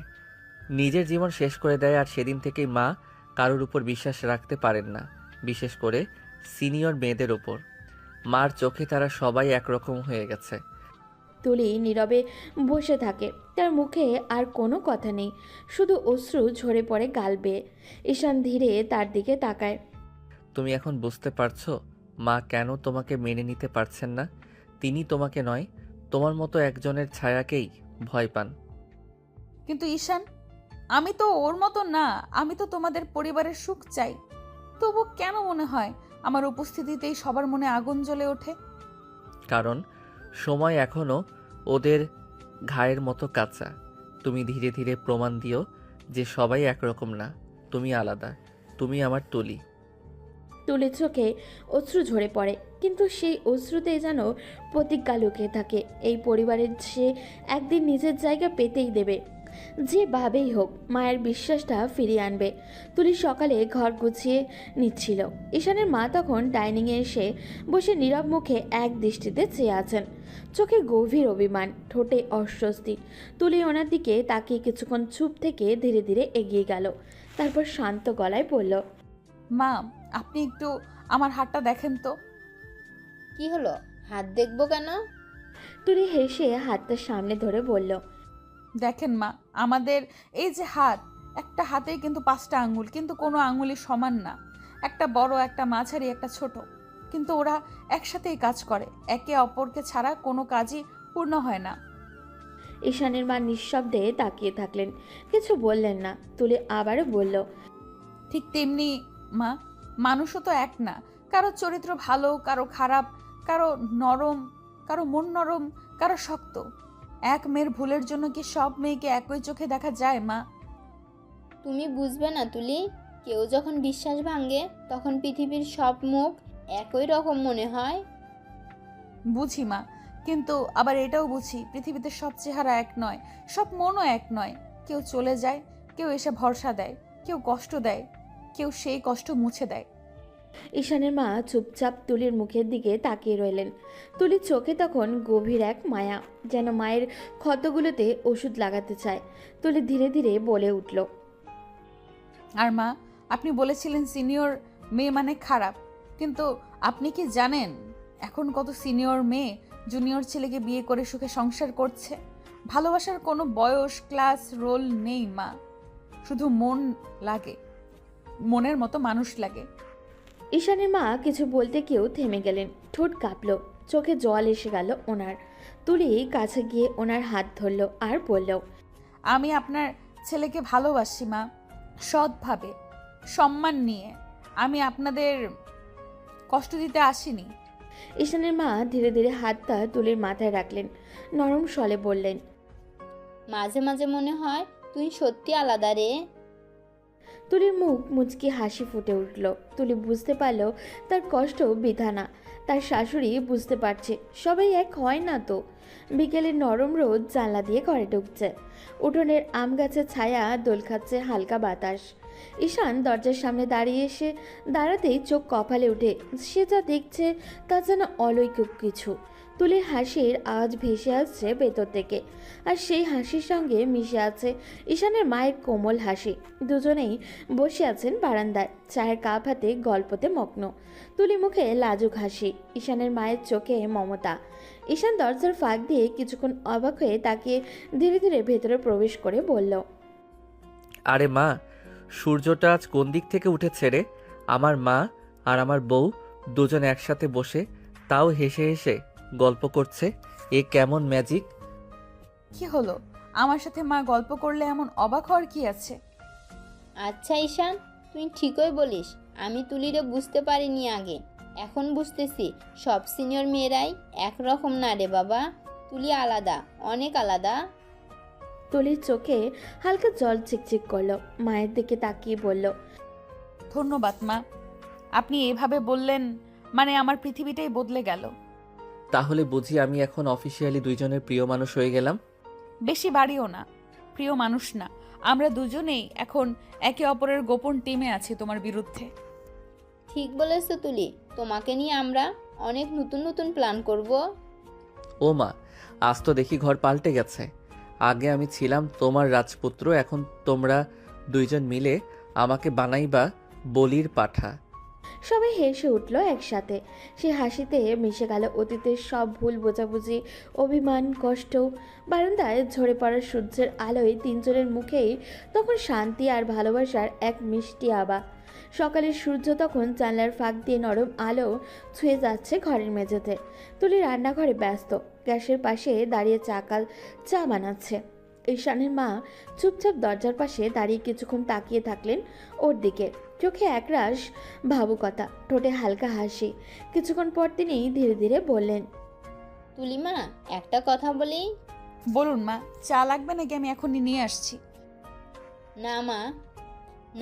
নিজের জীবন শেষ করে দেয়। আর সেদিন থেকেই মা কারোর উপর বিশ্বাস রাখতে পারেন না, বিশেষ করে সিনিয়র মেয়েদের ওপর। মার চোখে তারা সবাই একরকম হয়ে গেছে। তুলি নীরবে বসে থাকে, তার মুখে আর কোনো কথা নেই, শুধু অশ্রু ঝরে পড়ে গাল বেয়ে। ঈশান ধীরে তার দিকে তাকায়। তুমি এখন বুঝতে পারছো মা কেন তোমাকে মেনে নিতে পারছেন না? তিনি তোমাকে নয়, তোমার মতো একজনের ছায়াকেই ভয় পান। কিন্তু ঈশান, আমি তো ওর মতো না। আমি তো তোমাদের পরিবারের সুখ চাই। তবু কেন মনে হয় আমার উপস্থিতিতেই সবার মনে আগুন জ্বলে ওঠে? কারণ সময় এখনো ওদের ঘায়ের মতো কাঁচা। তুমি ধীরে ধীরে প্রমাণ দিও যে সবাই একরকম না, তুমি আলাদা। তুমি আমার তুলি। তুলির চোখে অশ্রু ঝরে পড়ে, কিন্তু সেই অশ্রুতেই যেন প্রতিজ্ঞা লুকিয়ে থাকে। এই পরিবারের সে একদিন নিজের জায়গা পেতেই দেবে, যেভাবেই হোক মায়ের বিশ্বাসটা ফিরিয়ে আনবে। তুলি সকালে ঘর গুছিয়ে নিচ্ছিল। ঈশানের মা তখন ডাইনিংয়ে এসে বসে নীরব মুখে এক দৃষ্টিতে চেয়ে আছেন, চোখে গভীর অভিমান, ঠোঁটে অস্বস্তি। তুলি ওনার দিকে তাকিয়ে কিছুক্ষণ চুপ থেকে ধীরে ধীরে এগিয়ে গেল, তারপর শান্ত গলায় বলল, মা, আপনি একটু আমার হাতটা দেখেন তো। কি হলো, হাত দেখবো কেন? তুলি হেসে হাতটা সামনে ধরে বলল, দেখেন মা, আমাদের এই যে হাত, একটা হাতেই কিন্তু 5টা আঙ্গুল, কিন্তু কোনো আঙ্গুলই সমান না। একটা বড়, একটা মাঝারি, একটা ছোট। কিন্তু ওরা একসাথেই কাজ করে। একে অপরকে ছাড়া কোনো কাজই পূর্ণ হয় না। ঈশানের মা নিঃশব্দে তাকিয়ে থাকলেন, কিছু বললেন না। তুলি আবারও বলল, ঠিক তেমনি মা, মানুষও তো এক না। কারো চরিত্র ভালো, কারো খারাপ, কারো নরম, কারো মন নরম, কারো শক্ত। এক মেয়ের ভুলের জন্য কি সব মেয়েকে একই চোখে দেখা যায় মা? তুমি বুঝবে না তুলি, কেউ যখন বিশ্বাস ভাঙে তখন পৃথিবীর সব মুখ একই রকম মনে হয়। বুঝি মা, কিন্তু আবার এটাও বুঝি পৃথিবীতে সব চেহারা এক নয়, সব মনও এক নয়। কেউ চলে যায়, কেউ এসে ভরসা দেয়, কেউ কষ্ট দেয়, কেউ সেই কষ্ট মুছে দেয়। ঈশানের মা চুপচাপ তুলির মুখের দিকে তাকিয়ে রইলেন। তুলির চোখে তখন গভীর এক মায়া, যেন মায়ের ক্ষতগুলোতে ওষুধ লাগাতে চায়। তুলি ধীরে ধীরে বলে উঠল, আর মা, আপনি বলেছিলেন সিনিয়র মেয়ে মানে খারাপ, কিন্তু আপনি কি জানেন এখন কত সিনিয়র মেয়ে জুনিয়র ছেলেকে বিয়ে করে সুখে সংসার করছে? ভালোবাসার কোনো বয়স, ক্লাস, রোল নেই মা। শুধু মন লাগে, মনের মতো মানুষ লাগে। ঈশানের মা কিছু বলতে কেউ থেমে গেলেন, ঠোঁট কাঁপল, চোখে জল এসে গেল ওনার। তুলি কাছে গিয়ে ওনার হাত ধরল আর বলল, আমি আপনার ছেলেকে ভালোবাসি মা, সৎভাবে, সম্মান নিয়ে। আমি আপনাদের কষ্ট দিতে আসিনি। ঈশানের মা ধীরে ধীরে হাতটা তুলির মাথায় রাখলেন, নরম স্বরে বললেন, মাঝে মাঝে মনে হয় তুই সত্যি আলাদা রে। তুলির মুখ মুচকি হাসি ফুটে উঠল। তুলি বুঝতে পারল তার কষ্ট বৃথা না। তার শাশুড়ি বুঝতে পারছে, সবাই এক হয় না তো। বিকেলের নরম রোদ জানলা দিয়ে ঘরে ঢুকছে। উঠোনের আম গাছের ছায়া দোল খাচ্ছে হালকা বাতাস। ঈশান দরজার সামনে দাঁড়াতেই চোখ কপালে উঠে। সে যা দেখছে তা যেন অলৌকিক কিছু। তুলির হাসির আওয়াজ ভেসে আসছে ভেতর থেকে, আর সেই হাসির সঙ্গে মিশে আছে ঈশানের মায়ের কোমল হাসি। দুজনেই বসে আছেন বারান্দায়, চায়ের কাপ হাতে গল্পতে মগ্ন। তুলি মুখে লাজুক হাসি, ঈশানের মায়ের চোখে মমতা। ঈশান দরজার ফাঁক দিয়ে কিছুক্ষণ অবাক হয়ে তাকিয়ে ধীরে ধীরে ভেতরে প্রবেশ করে বলল, আরে মা, সূর্যটা আজ কোন দিক থেকে উঠেছে রে? আমার মা আর আমার বউ দুজন একসাথে বসে, তাও হেসে হেসে গল্প করছে। এ কেমন ম্যাজিক! কি হলো? আমার সাথে মা গল্প করলে এমন অবাক হওয়ার কি আছে? আচ্ছা ঈশান, তুই ঠিকই বলিস। আমি তুলিরে বুঝতে পারিনি আগে, এখন বুঝতেছি সব সিনিয়র মেয়েরাই একরকম না রে বাবা। তুলি আলাদা, অনেক আলাদা। তুলির চোখে হালকা জল চিকচিক করলো, মায়ের দিকে তাকিয়ে বলল, ধন্যবাদ মা, আপনি এভাবে বললেন মানে আমার পৃথিবীটাই বদলে গেল। তাহলে বুঝি আমি এখন অফিসিয়ালি দুইজনের প্রিয় মানুষ হয়ে গেলাম? বেশি বাড়িও না, প্রিয় মানুষ না, আমরা দুজনেই এখন একে অপরের গোপন টিমে আছি তোমার বিরুদ্ধে। ঠিক বলেছো তুলি, তোমাকে নিয়ে আমরা অনেক নতুন নতুন প্ল্যান করব। ও মা, আজ তো দেখি ঘর পাল্টে গেছে। আগে আমি ছিলাম তোমার রাজপুত্র, এখন তোমরা দুইজন মিলে আমাকে বানাইবা বলির পাঠা। সবাই হেসে উঠল একসাথে। সে হাসিতে মিশে গেল অতীতের সব ভুল বোঝাবুঝি, অভিমান, কষ্ট। বারান্দায় ঝরে পড়া সূর্যের আলোয় তিনজনের মুখেই তখন শান্তি আর ভালোবাসার এক মিষ্টি আভা। সকালের সূর্য তখন জানলার ফাঁক দিয়ে নরম আলো ছুঁয়ে যাচ্ছে ঘরের মেঝেতে। তুলি রান্নাঘরে ব্যস্ত, গ্যাসের পাশে দাঁড়িয়ে চা বানাচ্ছে। ঈশানের মা চুপচাপ দরজার পাশে দাঁড়িয়ে কিছুক্ষণ তাকিয়ে থাকলেন ওর দিকে, চোখে একরাশ ভাবুকতা, ঠোঁটে হালকা হাসি। কিছুক্ষণ পর তিনি ধীরে ধীরে বললেন, তুলিমা, একটা কথা বলি। বলুন মা, চা লাগবে নাকি আমি এখনই নিয়ে আসছি? না মা,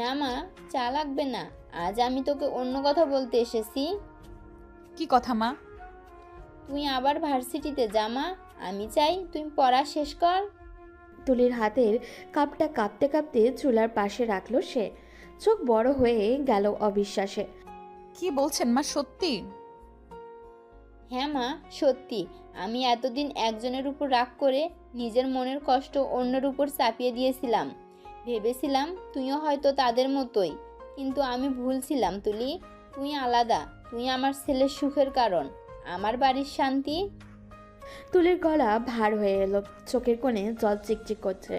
না মা, চা লাগবে না। আজ আমি তোকে অন্য কথা বলতে এসেছি। কি কথা মা? তুই আবার ভার্সিটিতে যা মা। আমি চাই তুই পড়া শেষ কর। তুলির হাতের কাপটা কাঁপতে কাঁপতে চুলার পাশে রাখলো সে। চোখ বড় হয়ে গেল অবিশ্বাসে। কি বলছেন মা, সত্যি? হ্যাঁ মা, সত্যি। আমি এতদিন একজনের উপর রাগ করে নিজের মনের কষ্ট অন্যের উপর চাপিয়ে দিয়েছিলাম। ভেবেছিলাম তুইও হয়তো তাদের মতোই, কিন্তু আমি ভুল ছিলাম তুলি। তুই আলাদা, তুই আমার ছেলের সুখের কারণ, আমার বাড়ির শান্তি। তুলির গলা ভার হয়ে এলো, চোখের কোণে জল চিকচিক করছে।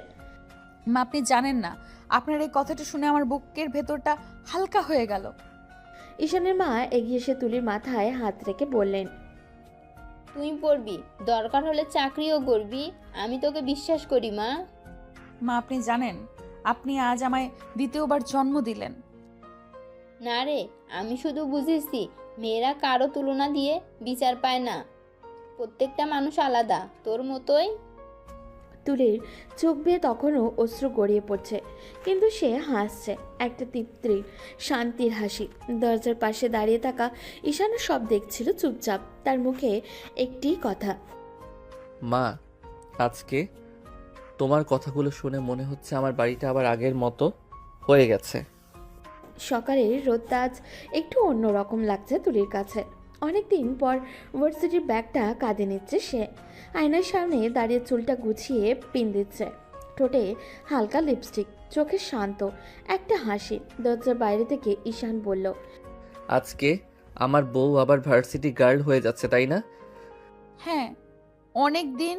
মা, আপনি জানেন না, আপনার এই কথাটা শুনে আমার বুকের ভেতরটা হালকা হয়ে গেল। ঈশানের মা এগিয়ে এসে তুলির মাথায় হাত রেখে বললেন, তুই পড়বি, দরকার হলে চাকরিও করবি। আমি তোকে বিশ্বাস করি মা। মা, আপনি জানেন, আপনি আজ আমায় দ্বিতীয়বার জন্ম দিলেন। না রে, আমি শুধু বুঝেছি মেয়েরা কারো তুলনা দিয়ে বিচার পায় না। প্রত্যেকটা মানুষ আলাদা, তোর মতোই। তুলির চোখ বেয়ে তখনও অশ্রু গড়িয়ে পড়ছে, কিন্তু সে হাসছে, একটা তৃপ্তির শান্তির হাসি। দরজার পাশে দাঁড়িয়ে থাকা ঈশানও সব দেখছিল চুপচাপ, তার মুখে একটি কথা, মা, আজকে তোমার কথাগুলো শুনে মনে হচ্ছে আমার বাড়িটা আবার আগের মতো হয়ে গেছে। সকালের রোদটা আজ একটু অন্যরকম লাগছে তুলির কাছে। অনেকদিন পর ভার্সিটির ব্যাগটা কাঁধে নিচ্ছে সে। আয়নার সামনে দাঁড়িয়ে চুলটা গুছিয়ে পিন দিচ্ছে, ঠোঁটে হালকা লিপস্টিক, চোখে শান্ত একটা হাসি। দরজার বাইরে থেকে ঈশান বলল, আজকে আমার বউ আবার ভার্সিটি গার্ল হয়ে যাচ্ছে, তাই না? হ্যাঁ, অনেক দিন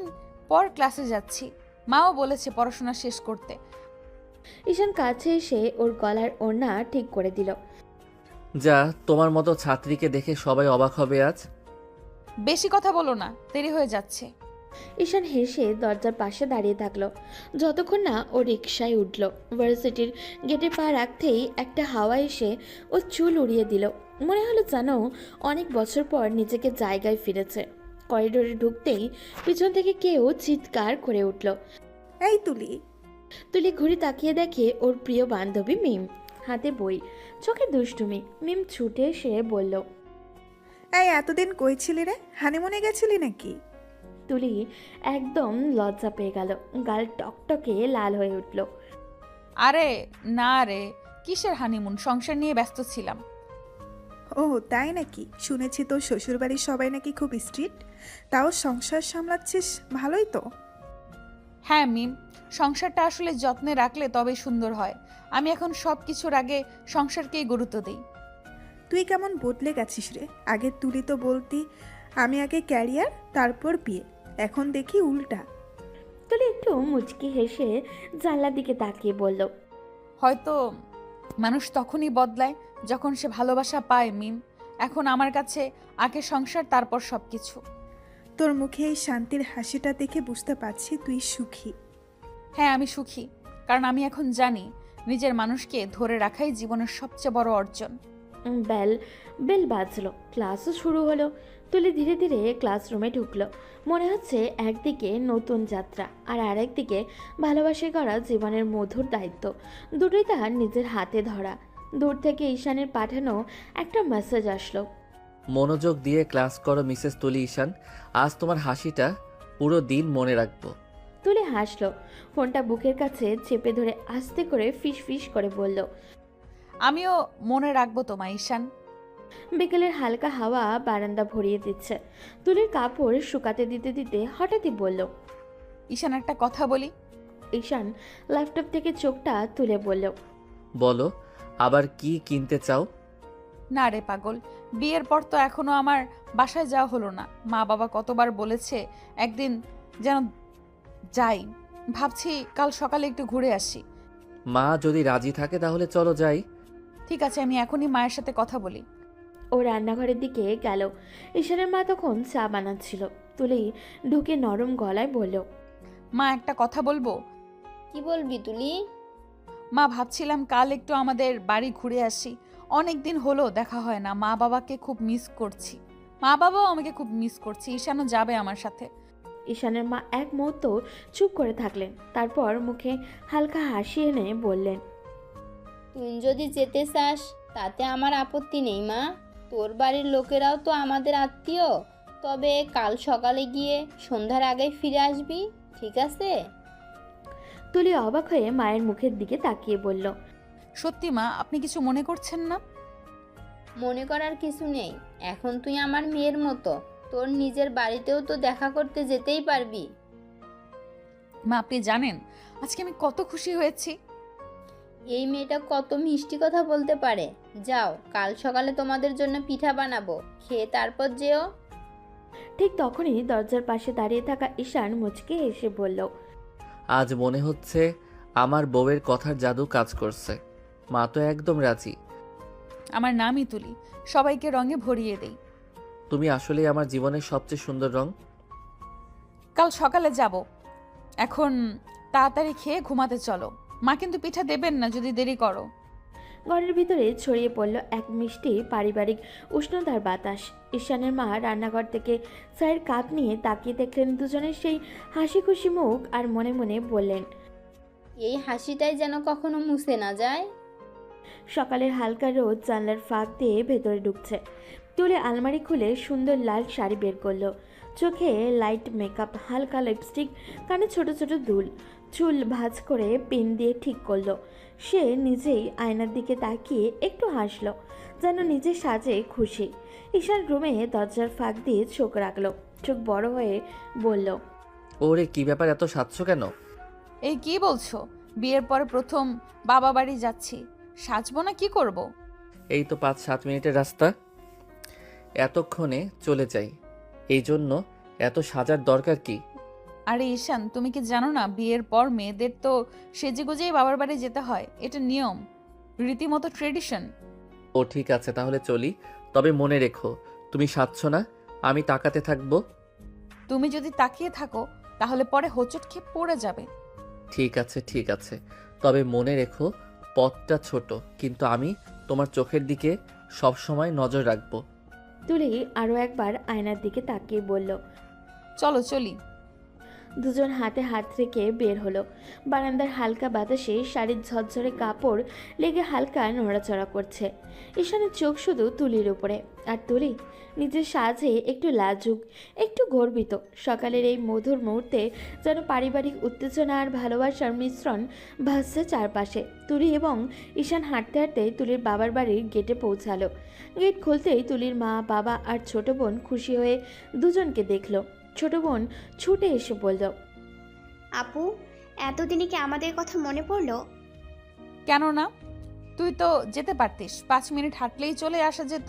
পর ক্লাসে যাচ্ছি। মাও বলেছে পড়াশোনা শেষ করতে। ঈশান কাছে এসে ওর গলার ওড়না ঠিক করে দিল। যা, তোমার মতো ছাত্রীকে দেখে সবাই অবাক হবে আজ। বেশি কথা বলো না, দেরি হয়ে যাচ্ছে। ঈশান হেসে দরজার পাশে দাঁড়িয়ে থাকলো যতক্ষণ না ও রিকশায় উঠল। ভার্সিটির গেটে পা রাখতেই একটা হাওয়া এসে ও চুল উড়িয়ে দিল। মনে হলো যেন অনেক বছর পর নিজেকে জায়গায় ফিরেছে। করিডোরে ঢুকতেই পিছন থেকে কেউ চিৎকার করে উঠল। এই তুলি! তুলি ঘুরে তাকিয়ে দেখে ওর প্রিয় বান্ধবী মিম, হাতে বই, চোখে দুষ্টুমি। মিম ছুটে এসে বলল, এই এতদিন কই ছিলি রে? হানিমুনে গেছিলি নাকি? তুলি একদম লজ্জা পেয়ে গেল, গাল টকটকে লাল হয়ে উঠল। আরে না রে, কিসের হানিমুন, সংসার নিয়ে ব্যস্ত ছিলাম। ও তাই নাকি? শুনেছি তোর শ্বশুরবাড়ির সবাই নাকি খুব স্ট্রিক্ট। তাও সংসার সামলাচ্ছিস, ভালোই তো। হ্যাঁ মিম, সংসারটা আসলে যত্নে রাখলে তবেই সুন্দর হয়। আমি এখন সব কিছুর আগে সংসারকেই গুরুত্ব দিই। তুই কেমন বদলে গেছিস রে! আগে তুলি তো বলতি আমি আগে ক্যারিয়ার তারপর বিয়ে, এখন দেখি উল্টা। তুলি একটু মুচকি হেসে জানলার দিকে তাকিয়ে বলল, হয়তো মানুষ তখনই বদলায় যখন সে ভালোবাসা পায় মিম। এখন আমার কাছে আগে সংসার, তারপর সব কিছু। তোর মুখে এই শান্তির হাসিটা দেখে বুঝতে পারছি তুই সুখী। হ্যাঁ, আমি সুখী, কারণ আমি এখন জানি নিজের মানুষকে ধরে রাখাই জীবনের সবচেয়ে বড় অর্জন। বেল বাজলো, ক্লাসও শুরু হলো। তুলি ধীরে ধীরে ক্লাসরুমে ঢুকলো। মনে হচ্ছে একদিকে নতুন যাত্রা, আর আরেকদিকে ভালোবাসায় করা জীবনের মধুর দায়িত্ব। দুটোই তার নিজের হাতে ধরা। দূর থেকে ঈশানের পাঠানো একটা মেসেজ আসলো, মনোযোগ দিয়ে ক্লাস করো মিসেস তুলি ঈশান, আজ তোমার হাসিটা পুরো দিন মনে রাখবো। তুলি হাসলো, ফোনটা বুকের কাছে চেপে ধরে আস্তে করে ফিস ফিস করে বলল, আমিও মনে রাখবো তোমায় ঈশান। বিকেলের হালকা হাওয়া বারান্দা ভরিয়ে দিচ্ছে। তুলির কাপড় শুকাতে দিতে দিতে হঠাৎই বলল, ঈশান একটা কথা বলি। ঈশান ল্যাপটপ থেকে চোখটা তুলে বলল, বলো, আবার কি কিনতে চাও? না রে পাগল, বিয়ের পর তো এখনো আমার বাসায় যাওয়া হলো না। মা বাবা কতবার বলেছে একদিন যেন যাই। ভাবছি কাল সকালে একটু ঘুরে আসি। মা যদি রাজি থাকে তাহলে চলো যাই। ঠিক আছে, আমি এখনই মায়ের সাথে কথা বলি। ও রান্নাঘরের দিকে গেল। ঈশানের মা তখন চা বানাচ্ছিল। তুলি ঢুকে নরম গলায় বলল, মা একটা কথা বলবো? কি বলবি তুলি? মা, ভাবছিলাম কাল একটু আমাদের বাড়ি ঘুরে আসি। অনেক দিন হলো দেখা হয় না। মা বাবাকে খুব মিস করছি। মা বাবাও আমাকে খুব মিস করছি। ঈশানও যাবে আমার সাথে। ঈশানের মা এক মুহূর্ত চুপ করে থাকলেন, তারপর মুখে হালকা হাসি এনে বললেন, তুই যদি যেতে চাস তাতে আমার আপত্তি নেই মা। তোর বাড়ির লোকেরাও তো আমাদের আত্মীয়। তবে কাল সকালে গিয়ে সন্ধ্যার আগে ফিরে আসবি, ঠিক আছে? তুলি অবাক হয়ে মায়ের মুখের দিকে তাকিয়ে বলল, সত্যি মা, আপনি কিছু মনে করছেন না? মনে করার কিছু নেই। এখন তুই আমার মেয়ের মতো। তোর নিজের বাড়িতেও তো দেখা করতে যেতেই পারবি। মা, আপনি জানেন আজকে আমি কত খুশি হয়েছি। এই মেয়েটা কত মিষ্টি কথা বলতে পারে। যাও, কাল সকালে তোমাদের জন্য পিঠা বানাবো, খেয়ে তারপর যেও। ঠিক তখনই দরজার পাশে দাঁড়িয়ে থাকা ঈশান মুচকে এসে বলল, আজ মনে হচ্ছে আমার বউয়ের কথার জাদু কাজ করছে। মা তো একদম রাজি। আমার নামই তুলি, সবাইকে রঙে ভরিয়ে দেই। তুমি আসলেই আমার জীবনের সবচেয়ে সুন্দর রং। কাল সকালে যাব। এখন তাড়াতাড়ি খেয়ে ঘুমাতে চলো। মা কিন্তু পিঠা দেবেন না যদি দেরি করো। ঘরের ভিতরে ছড়িয়ে পড়ল এক মিষ্টি পারিবারিক উষ্ণতার বাতাস। ঈশানের মা রান্নাঘর থেকে চায়ের কাপ নিয়ে তাকিয়ে দেখলেন দুজনের সেই হাসি খুশি মুখ, আর মনে মনে বললেন, এই হাসিটাই যেন কখনো মুছে না যায়। সকালের হালকা রোদ জানলার ফাঁক দিয়ে ভেতরে ঢুকছে। তুলে আলমারি খুলে সুন্দর লাল শাড়ি বের করলো। চোখে লাইট মেকআপ, হালকা লিপস্টিক, কানে ছোট ছোট দুল, চুল ভাঁজ করে পিন দিয়ে ঠিক করলো। সে নিজেই আয়নার দিকে তাকিয়ে একটু হাসলো, যেন নিজের সাজে খুশি। ঈশান রুমে দরজার ফাঁক দিয়ে চোখ রাখলো, চোখ বড় হয়ে বলল, ওরে কি ব্যাপার, এত সাজছ কেন? এই কি বলছো? বিয়ের পরে প্রথম বাবা বাড়ি যাচ্ছি, সাজবো না কি করব? এই তো 5-7 মিনিটের রাস্তা, এতক্ষণে চলে যাই। এই জন্য এত সাজার দরকার কি? আরে ঈশান, তুমি কি জানো না বিয়ের পর মেয়েদের তো সেজেগুজেই বাবার বাড়ি যেতে হয়। এটা নিয়ম, রীতিমতো ট্রেডিশন। ও ঠিক আছে, তাহলে চলি। তবে মনে রেখো, তুমি সাজছ না, আমি তাকাতে থাকবো। তুমি যদি তাকিয়ে থাকো তাহলে পরে হোঁচট খেয়ে পড়ে যাবে। ঠিক আছে ঠিক আছে, তবে মনে রেখো পথটা ছোট, কিন্তু আমি তোমার চোখের দিকে সব সময় নজর রাখবো। তুলি আরও একবার আয়নার দিকে তাকিয়ে বলল। চলো চলি। দুজন হাতে হাত রেখে বের হলো। বারান্দার হালকা বাতাসে শাড়ির ঝরঝরে কাপড় লেগে হালকা নড়াচড়া করছে। ঈশানের চোখ শুধু তুলির উপরে, আর তুলি নিজের সাজে একটু লাজুক, একটু গর্বিত। সকালের এই মধুর মুহূর্তে যেন পারিবারিক উত্তেজনা আর ভালোবাসার মিশ্রণ ভাসছে চারপাশে। তুলি এবং ঈশান হাঁটতে হাঁটতে তুলির বাবার বাড়ির গেটে পৌঁছালো। গেট খুলতেই তুলির মা, বাবা আর ছোট বোন খুশি হয়ে দুজনকে দেখলো। ছোট বোন ছুটে এসে বলল, আপু, এতদিনে কি আমাদের কথা মনে পড়লো? কেন না? তুই তো যেতে পারতিস, 5 মিনিট হাঁটলেই চলে আসা যেত।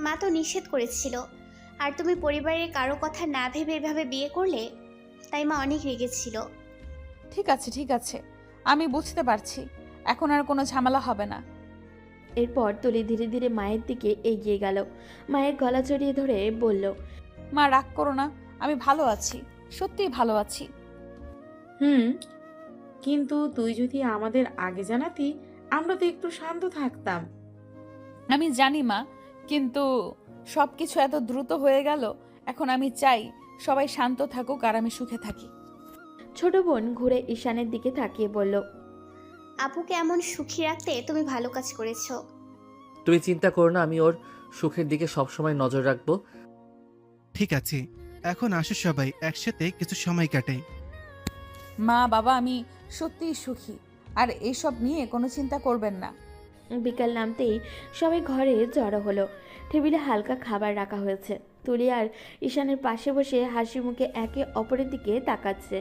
মা তো নিষেধ করেছিল। আর তুমি পরিবারের কারো কথা না ভেবে এভাবে বিয়ে করলে, তাই মা অনেক রেগেছিল। ঠিক আছে ঠিক আছে, আমি বুঝতে পারছি। এখন আর কোনো ঝামেলা হবে না। এরপর তুলি ধীরে ধীরে মায়ের দিকে এগিয়ে গেল। মায়ের গলা জড়িয়ে ধরে বলল, মা রাগ করো না, আমি ভালো আছি, সত্যিই ভালো আছি। কিন্তু তুই যদি আমাদের আগে জানাতি, আমরা তো একটু শান্ত থাকতাম। আমি জানি মা, কিন্তু সব কিছু এত দ্রুত হয়ে গেল। এখন আমি চাই সবাই শান্ত থাকুক আর আমি সুখে থাকি। ছোট বোন ঘুরে ঈশানের দিকে তাকিয়ে বলল, আপুকে এমন সুখী রাখতে তুমি ভালো কাজ করেছো। তুমি চিন্তা করো না, আমি ওর সুখের দিকে সবসময় নজর রাখবো। ঠিক আছে, এখন আসো সবাই একসাথে কিছু সময় কাটাই। মা বাবা, আমি সত্যিই সুখী, আর এইসব নিয়ে কোনো চিন্তা করবেন না। বিকাল নামতেই সবাই ঘরে জড়ো হলো। টেবিলে হালকা খাবার রাখা হয়েছে। তুলি আর ঈশানের পাশে বসে হাসি মুখে একে অপরের দিকে তাকাচ্ছে।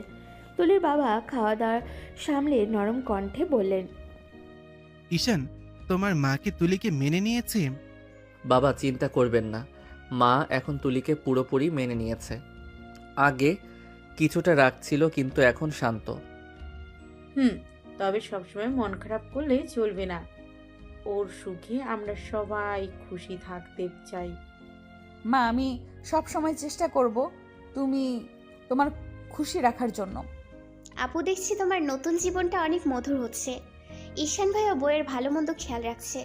তুলির বাবা খাওয়া দাওয়া সামলে নরম কণ্ঠে বললেন, ঈশান, তোমার মা কি তুলিকে মেনে নিয়েছে? বাবা চিন্তা করবেন না, মা এখন তুলিকে পুরোপুরি মেনে নিয়েছে। আগে কিছুটা রাগ ছিল, কিন্তু এখন শান্ত। তবে সবসময় মন খারাপ করলে চলবে না। ওর সুখে আমরা সবাই খুশি থাকতে চাই। মা, আমি সব সময় চেষ্টা করব তোমার খুশি রাখার জন্য। আপু, দেখছি তোমার নতুন জীবনটা অনেক মধুর হচ্ছে। ঈশান ভাইও বইয়ের ভালো মন্দ খেয়াল রাখছে।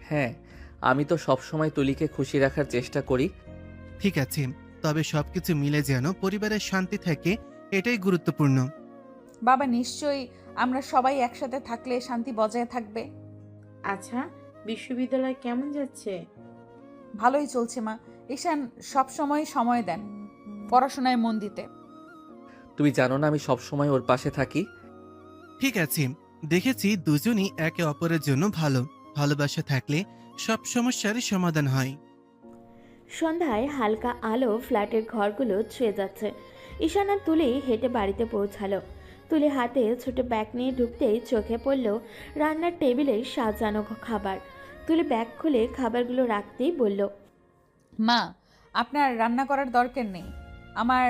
হ্যাঁ, আমি তো সবসময় তুলিকে খুশি রাখার চেষ্টা করি। ঠিক আছে, তবে সবকিছু মিলে যেন পরিবারের শান্তি থাকে, এটাই গুরুত্বপূর্ণ। বাবা, নিশ্চয়ই আমরা সবাই একসাথে থাকলে শান্তি বজায় থাকবে। আচ্ছা, বিশ্ববিদ্যালয় কেমন যাচ্ছে? ভালোই চলছে মা। ঈশান সব সময় দেন পড়াশোনায় মন দিতে। তুমি জানো না আমি সবসময় ওর পাশে থাকি। ঠিক আছে, দেখেছি দুজনই একে অপরের জন্য ভালো। ভালোবাসা থাকলে সব সমস্যারই সমাধান হয়। সন্ধ্যায় হালকা আলো ফ্ল্যাটের ঘরগুলো ছুঁয়ে যাচ্ছে। ঈশান আর তুলি হেঁটে বাড়িতে পৌঁছালো। তুলি হাতে ছোট ব্যাগ নিয়ে ঢুকতেই চোখে পড়ল রান্নার টেবিলে সাজানো খাবার। তুলি ব্যাগ খুলে খাবারগুলো রাখতেই বলল, মা, আপনার রান্না করার দরকার নেই। আমার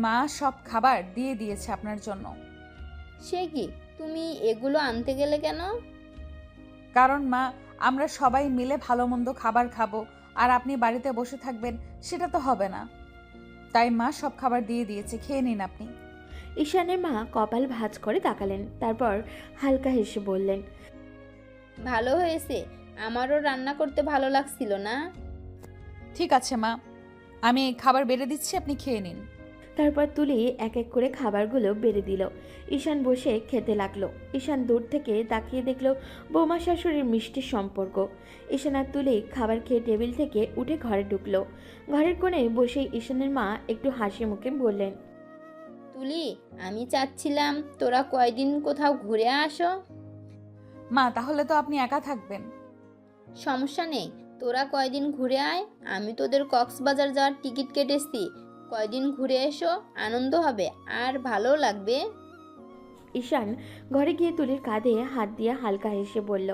মা সব খাবার দিয়ে দিয়েছে আপনার জন্য। সে কি, তুমি এগুলো আনতে গেলে কেন? কারণ মা, আমরা সবাই মিলে ভালো মন্দ খাবার খাবো, আর আপনি বাড়িতে বসে থাকবেন, সেটা তো হবে না। তাই মা সব খাবার দিয়ে দিয়েছে, খেয়ে নিন আপনি। ঈশানের মা কপাল ভাঁজ করে তাকালেন, তারপর হালকা হেসে বললেন, ভালো হয়েছে, আমারও রান্না করতে ভালো লাগছিল না। ঠিক আছে মা, আমি খাবার বেড়ে দিচ্ছি, আপনি খেয়ে নিন। তারপর তুলি এক এক করে খাবারগুলো বেড়ে দিল। ঈশান বসে খেতে লাগলো। ঈশান দূর থেকে তাকিয়ে দেখলো বৌমা শাশুড়ির মিষ্টি সম্পর্ক। ঈশান আর তুলি খাবার খেয়ে টেবিল থেকে উঠে ঘরে ঢুকলো। ঘরের কোণে বসে ঈশানের মা একটু হাসি মুখে বললেন, তুলি, আমি চাচ্ছিলাম তোরা কয়দিন কোথাও ঘুরে আসো। মা, তাহলে তো আপনি একা থাকবেন। সমস্যা নেই, তোরা কয়দিন ঘুরে আয়, আমি তোদের কক্সবাজার যাওয়ার টিকিট কেটেছি। কয়দিন ঘুরে এসো, আনন্দ হবে আর ভালো লাগবে। ঈশান ঘরে গিয়ে তুলির কাঁধে হাত দিয়ে হালকা হেসে বলল,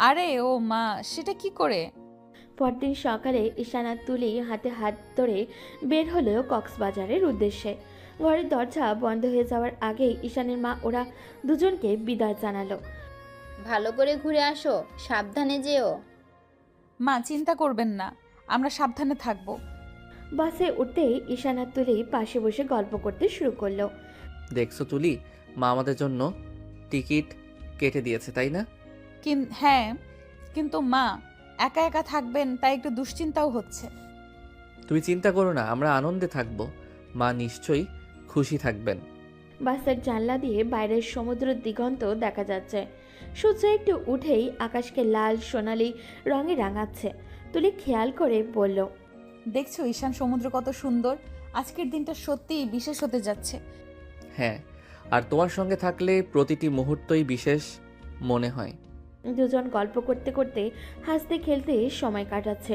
আরে ও মা, সেটা কি করে? পরদিন সকালে ঈশান আর তুলি হাতে হাত ধরে বের হলো কক্সবাজারের উদ্দেশ্যে। ঘরের দরজা বন্ধ হয়ে যাওয়ার আগেই ঈশানের মা ওরা দুজনকে বিদায় জানালো। ভালো করে ঘুরে আসো, সাবধানে যেও। মা, চিন্তা করবেন না, আমরা সাবধানে থাকবো। বাসে উঠতেই ঈশান আর তুলি পাশে বসে গল্প করতে শুরু করলো। দেখছো তুলি, মা আমাদের জন্য টিকিট কেটে দিয়েছে, তাই না? হ্যাঁ, কিন্তু মা, একা একা থাকবেন তাই একটু দুশ্চিন্তাও হচ্ছে। তুমি চিন্তা করো না, আমরা আনন্দে থাকবো। মা নিশ্চয়ই খুশি থাকবেন। বাসের জানলা দিয়ে বাইরের সমুদ্র দিগন্ত দেখা যাচ্ছে। সূর্য একটু উঠেই আকাশকে লাল সোনালি রঙে রাঙাচ্ছে। তুলি খেয়াল করে বলল, দেখছো ঈশান, সমুদ্র কত সুন্দর। আজকের দিনটা সত্যিই বিশেষ হতে যাচ্ছে। হ্যাঁ, আর তোমার সঙ্গে থাকলে প্রতিটি মুহূর্তই বিশেষ মনে হয়। দুজন গল্প করতে করতে হাসতে খেলতে সময় কাটাচ্ছে।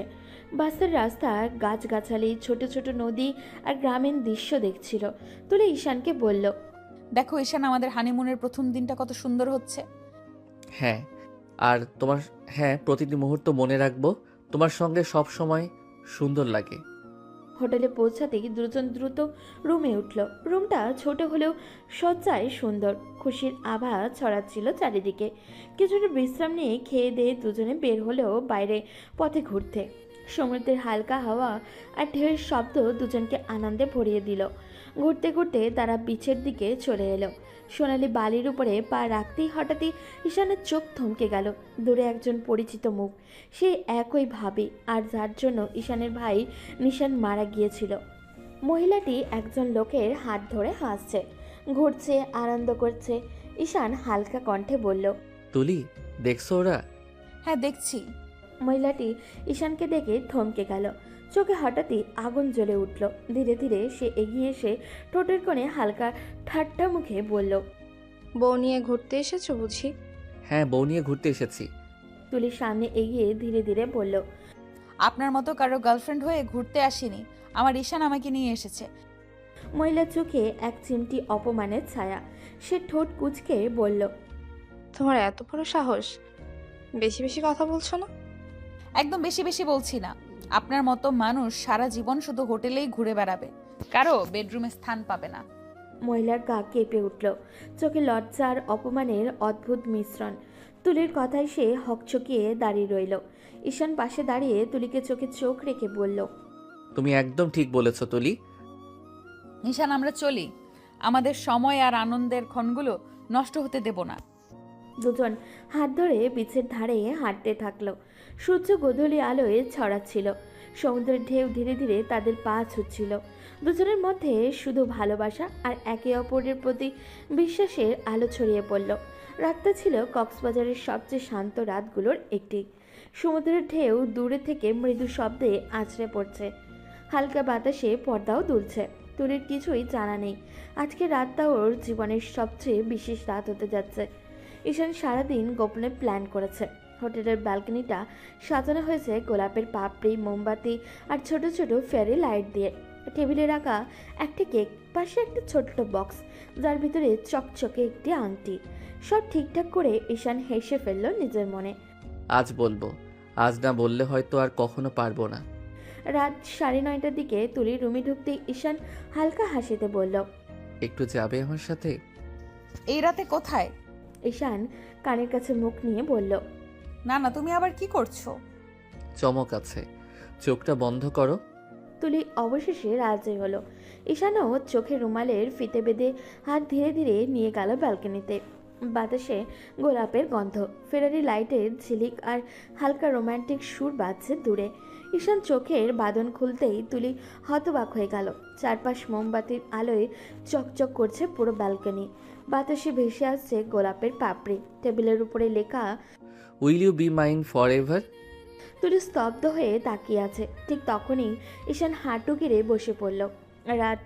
বাসের রাস্তা, গাছগাছালি, ছোট ছোট নদী আর গ্রামীণ দৃশ্য দেখছিল। তুলি ঈশানকে বলল, দেখো ঈশান, আমাদের হানিমুনের প্রথম দিনটা কত সুন্দর হচ্ছে। হ্যাঁ, আর তোমার, হ্যাঁ, প্রতিটি মুহূর্ত মনে রাখবো। তোমার সঙ্গে সব সময় সুন্দর লাগে। হোটেলে পৌঁছাতেই দুজন দ্রুত রুমে উঠল। রুমটা ছোট হলেও সজ্জায় সুন্দর। খুশির আভা ছড়াচ্ছিল চারিদিকে। কিছুটা বিশ্রাম নিয়ে খেয়ে দিয়ে দুজনে বের হলেও বাইরে পথে ঘুরতে। সমুদ্রের হালকা হাওয়া আর ঢেউয়ের শব্দ দুজনকে আনন্দে ভরিয়ে দিল। ঘুরতে ঘুরতে তারা বিচের দিকে চলে এলো। সোনালি বালির উপরে পা রাখতেই হঠাৎই ঈশানের চোখ থমকে গেল। দূরে একজন পরিচিত মুখ, সে একই ভাবে আর যার জন্য ঈশানের ভাই নিশান মারা গিয়েছিল। মহিলাটি একজন লোকের হাত ধরে হাসছে, ঘুরছে, আনন্দ করছে। ঈশান হালকা কণ্ঠে বলল, তুলি, দেখছো ওরা? হ্যাঁ, দেখছি। মহিলাটি ঈশানকে দেখে থমকে গেল। চোখে হঠাৎই আগুন জ্বলে উঠল। ধীরে ধীরে সে এগিয়ে এসে ঠোঁটের কোণে হালকা ঠাট্টা মুখে বলল, বউ নিয়ে ঘুরতে এসেছো বুঝি? হ্যাঁ, বউ নিয়ে ঘুরতে এসেছি। তুলির সামনে এগিয়ে ধীরে ধীরে বলল, আপনার মতো কারো গার্লফ্রেন্ড হয়ে ঘুরতে আসিনি, আমার ঈশান আমাকে নিয়ে এসেছে। মহিলার চোখে এক চিমটি অপমানের ছায়া। সে ঠোঁট কুঁচকে বলল, তোমার এত বড় সাহস! বেশি বেশি কথা বলছো না? একদম বেশি বেশি বলছি না। আপনার মতো মানুষ সারা জীবন শুধু হোটেলেই ঘুরে বেড়াবে, কারো বেডরুমে স্থান পাবে না। মহিলার গা কেঁপে উঠল, চোখে লজ্জা আর অপমানের অদ্ভুত মিশ্রণ। তুলির কথায় সে হকচকিয়ে দাঁড়িয়ে রইল। ঈশান পাশে দাঁড়িয়ে তুলিকে চোখে চোখ রেখে বলল, তুমি একদম ঠিক বলেছ তুলি। ঈশান, আমরা চলি, আমাদের সময় আর আনন্দের ক্ষণগুলো নষ্ট হতে দেব না। দুজন হাত ধরে বিচের ধারে হাঁটতে থাকলো। সূর্য গোধূলি আলোয় ছড়াচ্ছিল, সমুদ্রের ঢেউ ধীরে ধীরে তাদের পা ছুটছিল। দুজনের মধ্যে শুধু ভালোবাসা আর একে অপরের প্রতি বিশ্বাসের আলো ছড়িয়ে পড়ল। রাতটা ছিল কক্সবাজারের সবচেয়ে শান্ত রাতগুলোর একটি। সমুদ্রের ঢেউ দূরে থেকে মৃদু শব্দে আছড়ে পড়ছে, হালকা বাতাসে পর্দাও দুলছে। তুলির কিছুই জানা নেই আজকে রাতটা ওর জীবনের সবচেয়ে বিশেষ রাত হতে যাচ্ছে। ঈশান সারাদিন গোপনে প্ল্যান করেছে। হোটেলের ব্যালকনিটা সাজানো হয়েছে গোলাপের পাপড়ি, মোমবাতি আর ছোট ছোট ফেরি লাইট দিয়ে। টেবিলে রাখা একটি কেক, পাশে একটা ছোট্ট বক্স যার ভিতরে চকচকে একটি আংটি। সব ঠিকঠাক করে ঈশান হেসে ফেলল নিজের মনে। আজ বলবো, আজ না বললে হয়তো আর কখনো পারবো না। রাত 9:30টার দিকে তুলির রুমে ঢুকতে ঈশান হালকা হাসিতে বলল, একটু যাবে আমার সাথে? এই রাতে কোথায়? ঈশান কানের কাছে মুখ নিয়ে বলল, না না, তুমি আবার কি করছো? চমক আছে, চোখটা বন্ধ করো। তুলি অবশেষে রাজি হলো। ঈশানও চোখে রুমালের ফিতে বেঁধে হাত ধীরে ধীরে নিয়ে গেল ব্যালকনিতে। বাতাসে গোলাপের গন্ধ, ফেরারি লাইটের ঝিলিক আর হালকা রোমান্টিক সুর বাজছে দূরে। ঈশান চোখের বাঁধন খুলতেই তুলি হতবাক হয়ে গেল। চারপাশ মোমবাতির আলোয় চকচক করছে পুরো ব্যালকনি। বাতাসে ভেসে আসছে গোলাপের পাপড়ি, টেবিলের উপরে লেখা will you be mine forever. Tuli স্তব্ধ হয়ে তাকিয়ে আছে। ঠিক তখনই ঈশান হাঁটু গেড়ে বসে পড়ল। রাত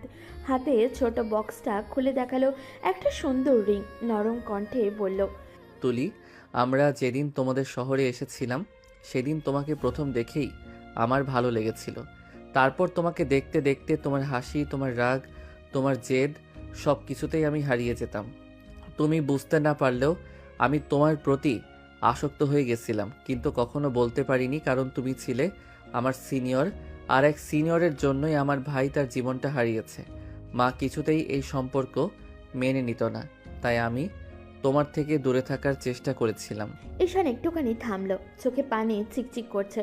হাতে ছোট বক্সটা খুলে দেখালো একটা সুন্দর রিং। নরম কণ্ঠে বলল, তুলি, আমরা যেদিন তোমাদের শহরে এসেছিলাম সেদিন তোমাকে প্রথম দেখেই আমার ভালো লেগেছিল। তারপর তোমাকে দেখতে দেখতে তোমার হাসি, তোমার রাগ, তোমার জেদ সব কিছুতেই আমি হারিয়ে যেতাম। তুমি বুঝতে না পারলেও আমি তোমার প্রতি আসক্ত হয়ে গেছিলাম, কিন্তু কখনো বলতে পারিনি কারণ তুমি ছিলে আমার সিনিয়র, আর এক সিনিয়রের জন্যই আমার ভাই তার জীবনটা হারিয়েছে। মা কিছুতেই এই সম্পর্ক মেনে নিত না, তাই আমি তোমার থেকে দূরে থাকার চেষ্টা করেছিলাম। ঈশান একটুখানি থামলো, চোখে পানি চিকচিক করছে।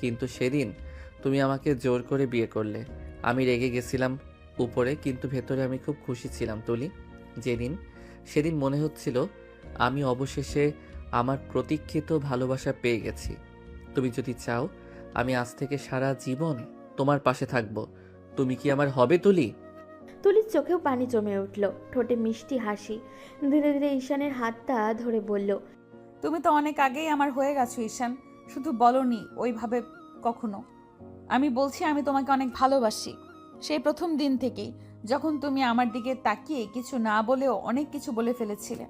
কিন্তু সেদিন তুমি আমাকে জোর করে বিয়ে করলে। আমি রেগে গেছিলাম উপরে, কিন্তু ভেতরে আমি খুব খুশি ছিলাম তুলি। সেদিন মনে হচ্ছিল আমি অবশেষে আমার প্রতীক্ষিত ভালোবাসা পেয়ে গেছি। তুমি যদি চাও আমি আজ থেকে সারা জীবন তোমার পাশে থাকব। তুমি কি আমার হবে তুলি? তুলির চোখেও পানি জমে উঠল, ঠোঁটে মিষ্টি হাসি। ধীরে ধীরে ঈশানের হাতটা ধরে বলল, তুমি তো অনেক আগেই আমার হয়ে গেছো ঈশান, শুধু বলনি ওইভাবে কখনো। আমি বলছি আমি তোমাকে অনেক ভালোবাসি, সেই প্রথম দিন থেকেই, যখন তুমি আমার দিকে তাকিয়ে কিছু না বলেও অনেক কিছু বলে ফেলেছিলে।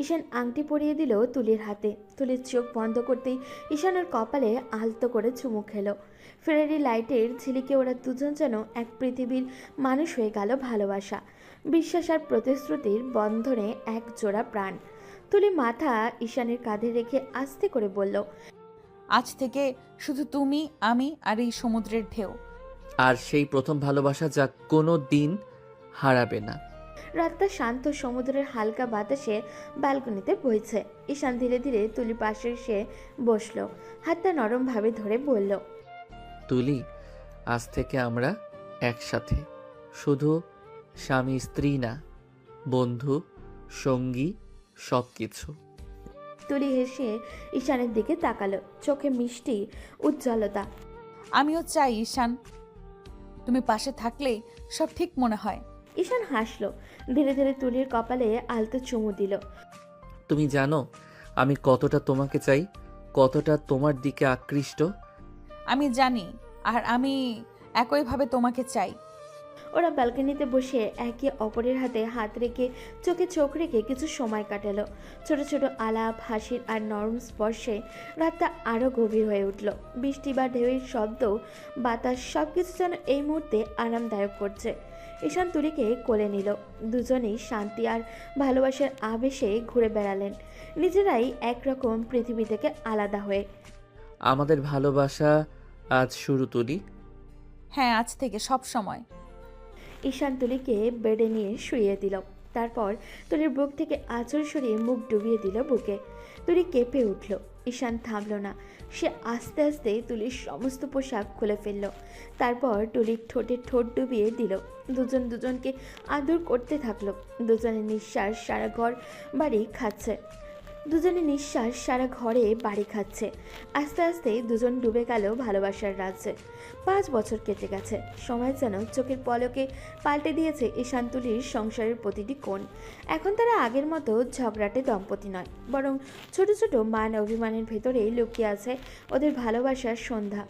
ঈশান আংটি পরিয়ে দিল তুলির হাতে। তুলির চোখ বন্ধ করতেই ঈশানের কপালে আলতো করে চুমু খেলো। ফেরারি লাইটের ঝিলিকে ওরা দুজন যেন এক পৃথিবীর মানুষ হয়ে গেল। ভালোবাসা, বিশ্বাস আর প্রতিশ্রুতির বন্ধনে এক জোড়া প্রাণ। তুলি মাথা ঈশানের কাঁধে রেখে আস্তে করে বলল, আজ থেকে শুধু তুমি, আমি আর এই সমুদ্রের ঢেউ। আর সেই প্রথম ভালোবাসা যা কোনো দিন হারাবে না। রাতটা শান্ত, সমুদ্রের হালকা বাতাসে ব্যালকনিতে বইছে। ঈশান ধীরে ধীরে তুলি পাশে এসে বসলো, হাতটা নরমভাবে ধরে বলল, তুলি, আজ থেকে আমরা একসাথে, শুধু স্বামী স্ত্রী না, বন্ধু, সঙ্গী, সব কিছু। তুলি হেসে ঈশানের দিকে তাকালো, চোখে মিষ্টি উজ্জ্বলতা। আমিও চাই ঈশান, তুমি পাশে থাকলেই সব ঠিক মনে হয়। ঈশান হাসলো, ধীরে ধীরে তুলির কপালে আলতো চুমু দিল। তুমি জানো আমি কতটা তোমাকে চাই, কতটা তোমার দিকে আকৃষ্ট। আমি জানি, আর আমি একইভাবে তোমাকে চাই। ওরা ব্যালকনিতে বসে একে অপরের হাতে হাত রেখে চোখে চোখ রেখে কিছু সময় কাটালো। ছোট ছোট আলাপ, হাসির আর নরম স্পর্শে রাতটা আরও গভীর হয়ে উঠল। বৃষ্টি বা ঢেউয়ের শব্দ, বাতাস সব কিছু যেন এই মুহূর্তে আরামদায়ক করছে। ঈশান তুলিকে কোলে নিল। দুজনেই শান্তি আর ভালোবাসার আবেশে ঘুরে বেড়ালেন, নিজেরাই একরকম পৃথিবী থেকে আলাদা হয়ে। আমাদের ভালোবাসা আজ শুরু তুলি। হ্যাঁ, আজ থেকে সব সময়। ঈশান তুলিকে বেডে নিয়ে শুইয়ে দিল। তারপর তুলির বুক থেকে আঁচল সরিয়ে মুখ ডুবিয়ে দিল বুকে। তুলি কেঁপে উঠল। ঈশান থামল না। সে আস্তে আস্তে তুলির সমস্ত পোশাক খুলে ফেলল। তারপর তুলির ঠোঁটে ঠোঁট ডুবিয়ে দিল। দুজন দুজনকে আদর করতে থাকলো। দুজনের নিঃশ্বাস সারা ঘর বাড়ি খাচ্ছে। আস্তে আস্তে দুজন ডুবে গেল ভালোবাসার রাজ্যে। 5 বছর কেটে গেছে। সময় যেন চোখের পলকে পাল্টে দিয়েছে ঈশান তুলির সংসারের প্রতিটি কোণ। এখন তারা আগের মতো ঝগড়াটে দম্পতি নয়, বরং ছোট ছোট মান অভিমানের ভেতরেই লুকিয়ে আছে ওদের ভালোবাসার সন্ধ্যা।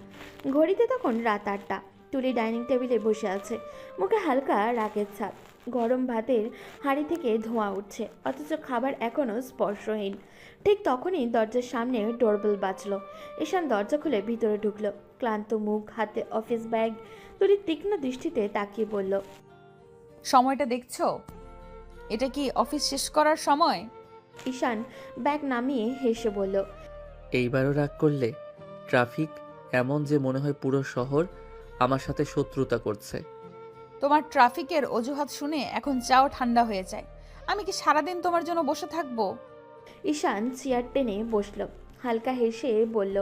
ঘড়িতে তখন রাত 8টা। তুলি ডাইনিং টেবিলে বসে আছে, মুখে হালকা রাগের ছাপ। গরম ভাতের হাঁড়ি থেকে ধোঁয়া উঠছে, অথচ খাবার এখনও স্পর্শহীন। ঠিক তখনই দরজার সামনে ডোরবেল বাজলো। ঈশান দরজা খুলে ভিতরে ঢুকলো, ক্লান্ত মুখ, হাতে অফিস ব্যাগ। তুলি তীক্ষ্ণ দৃষ্টিতে তাকিয়ে বলল, সময়টা দেখছো? এটা কি অফিস শেষ করার সময়? ঈশান ব্যাগ নামিয়ে হেসে বলল, এইবারও রাগ করলে? ট্রাফিক এমন যে মনে হয় পুরো শহর আমার সাথে শত্রুতা করছে। তোমার ট্রাফিকের অজুহাত শুনে এখন চাও ঠান্ডা হয়ে যায়। আমি কি সারাদিন তোমার জন্য বসে থাকবো? ঈশান চেয়ার টেনে বসলো, হালকা হেসে বলল,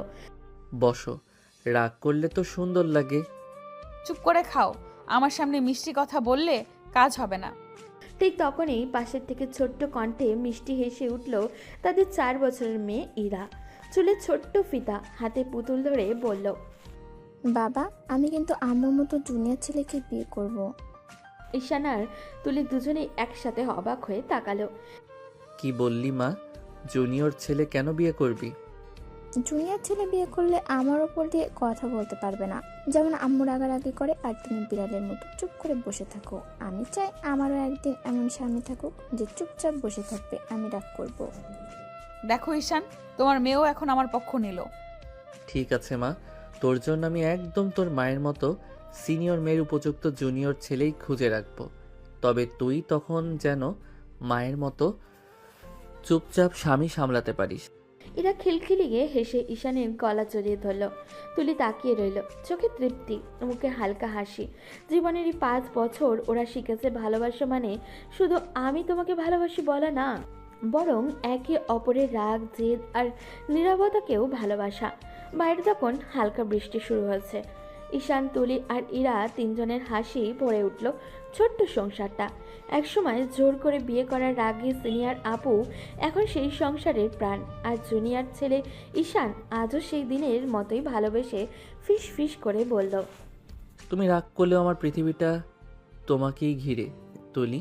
বসো, রাগ করলে তো সুন্দর লাগে। চুপ করে খাও। আমার সামনে মিষ্টি কথা বললে কাজ হবে না। ঠিক তখনই পাশের থেকে ছোট্ট কণ্ঠে মিষ্টি হেসে উঠল তাদের 4 বছরের মেয়ে ইরা। চুলে ছোট্ট ফিতা, হাতে পুতুল ধরে বলল, বাবা, আমি কিন্তু আম্মুর মতো জুনিয়র ছেলেকে বিয়ে করব। ঈশান আর তুলি দুজনেই একসাথে অবাক হয়ে তাকালো। কি বললি মা? জুনিয়র ছেলে কেন বিয়ে করবি? জুনিয়র ছেলে বিয়ে করলে আমার ওপর দিয়ে কথা বলতে পারবে না, যেমন আম্মু রাগারাগি করে আর তুমি বিড়ালের মতো চুপ করে বসে থাকো। আমি চাই আমারও একদিন এমন স্বামী থাকুক যে চুপচাপ বসে থাকবে, আমি রাগ করব। দেখো ঈশান, তোমার মেয়েও এখন আমার পক্ষ নিল। ঠিক আছে মা, তোর জন্য আমি একদম তোর মায়ের মতো সিনিয়র মেয়ের উপযুক্ত জুনিয়র ছেলেই খুঁজে রাখবো। তবে তুই তখন যেন মায়ের মতো চুপচাপ স্বামী সামলাতে পারিস। এরা খিলখিলিয়ে হেসে ঈশানের গলা জড়িয়ে ধরল। তুলি তাকিয়ে রইল, চোখে তৃপ্তি, মুখে হালকা হাসি। জীবনের এই 5 বছর ওরা শিখেছে ভালোবাসা মানে শুধু আমি তোমাকে ভালোবাসি বলা না, বরং একে অপরের রাগ, জেদ আর নীরবতাকেও ভালোবাসা। বাইরে তখন হালকা বৃষ্টি শুরু হয়েছে। ঈশান, তুলি আর ইরা তিনজনের হাসি ভরে উঠল ছোট্ট সংসারটা। একসময় জোর করে বিয়ে করার রাগী সিনিয়র আপু এখন সেই সংসারের প্রাণ, আর জুনিয়র ছেলে ঈশান আজও সেই দিনের মতোই ভালোবেসে ফিস ফিস করে বলল, তুমি রাগ করলেও আমার পৃথিবীটা তোমাকেই ঘিরে তুলি।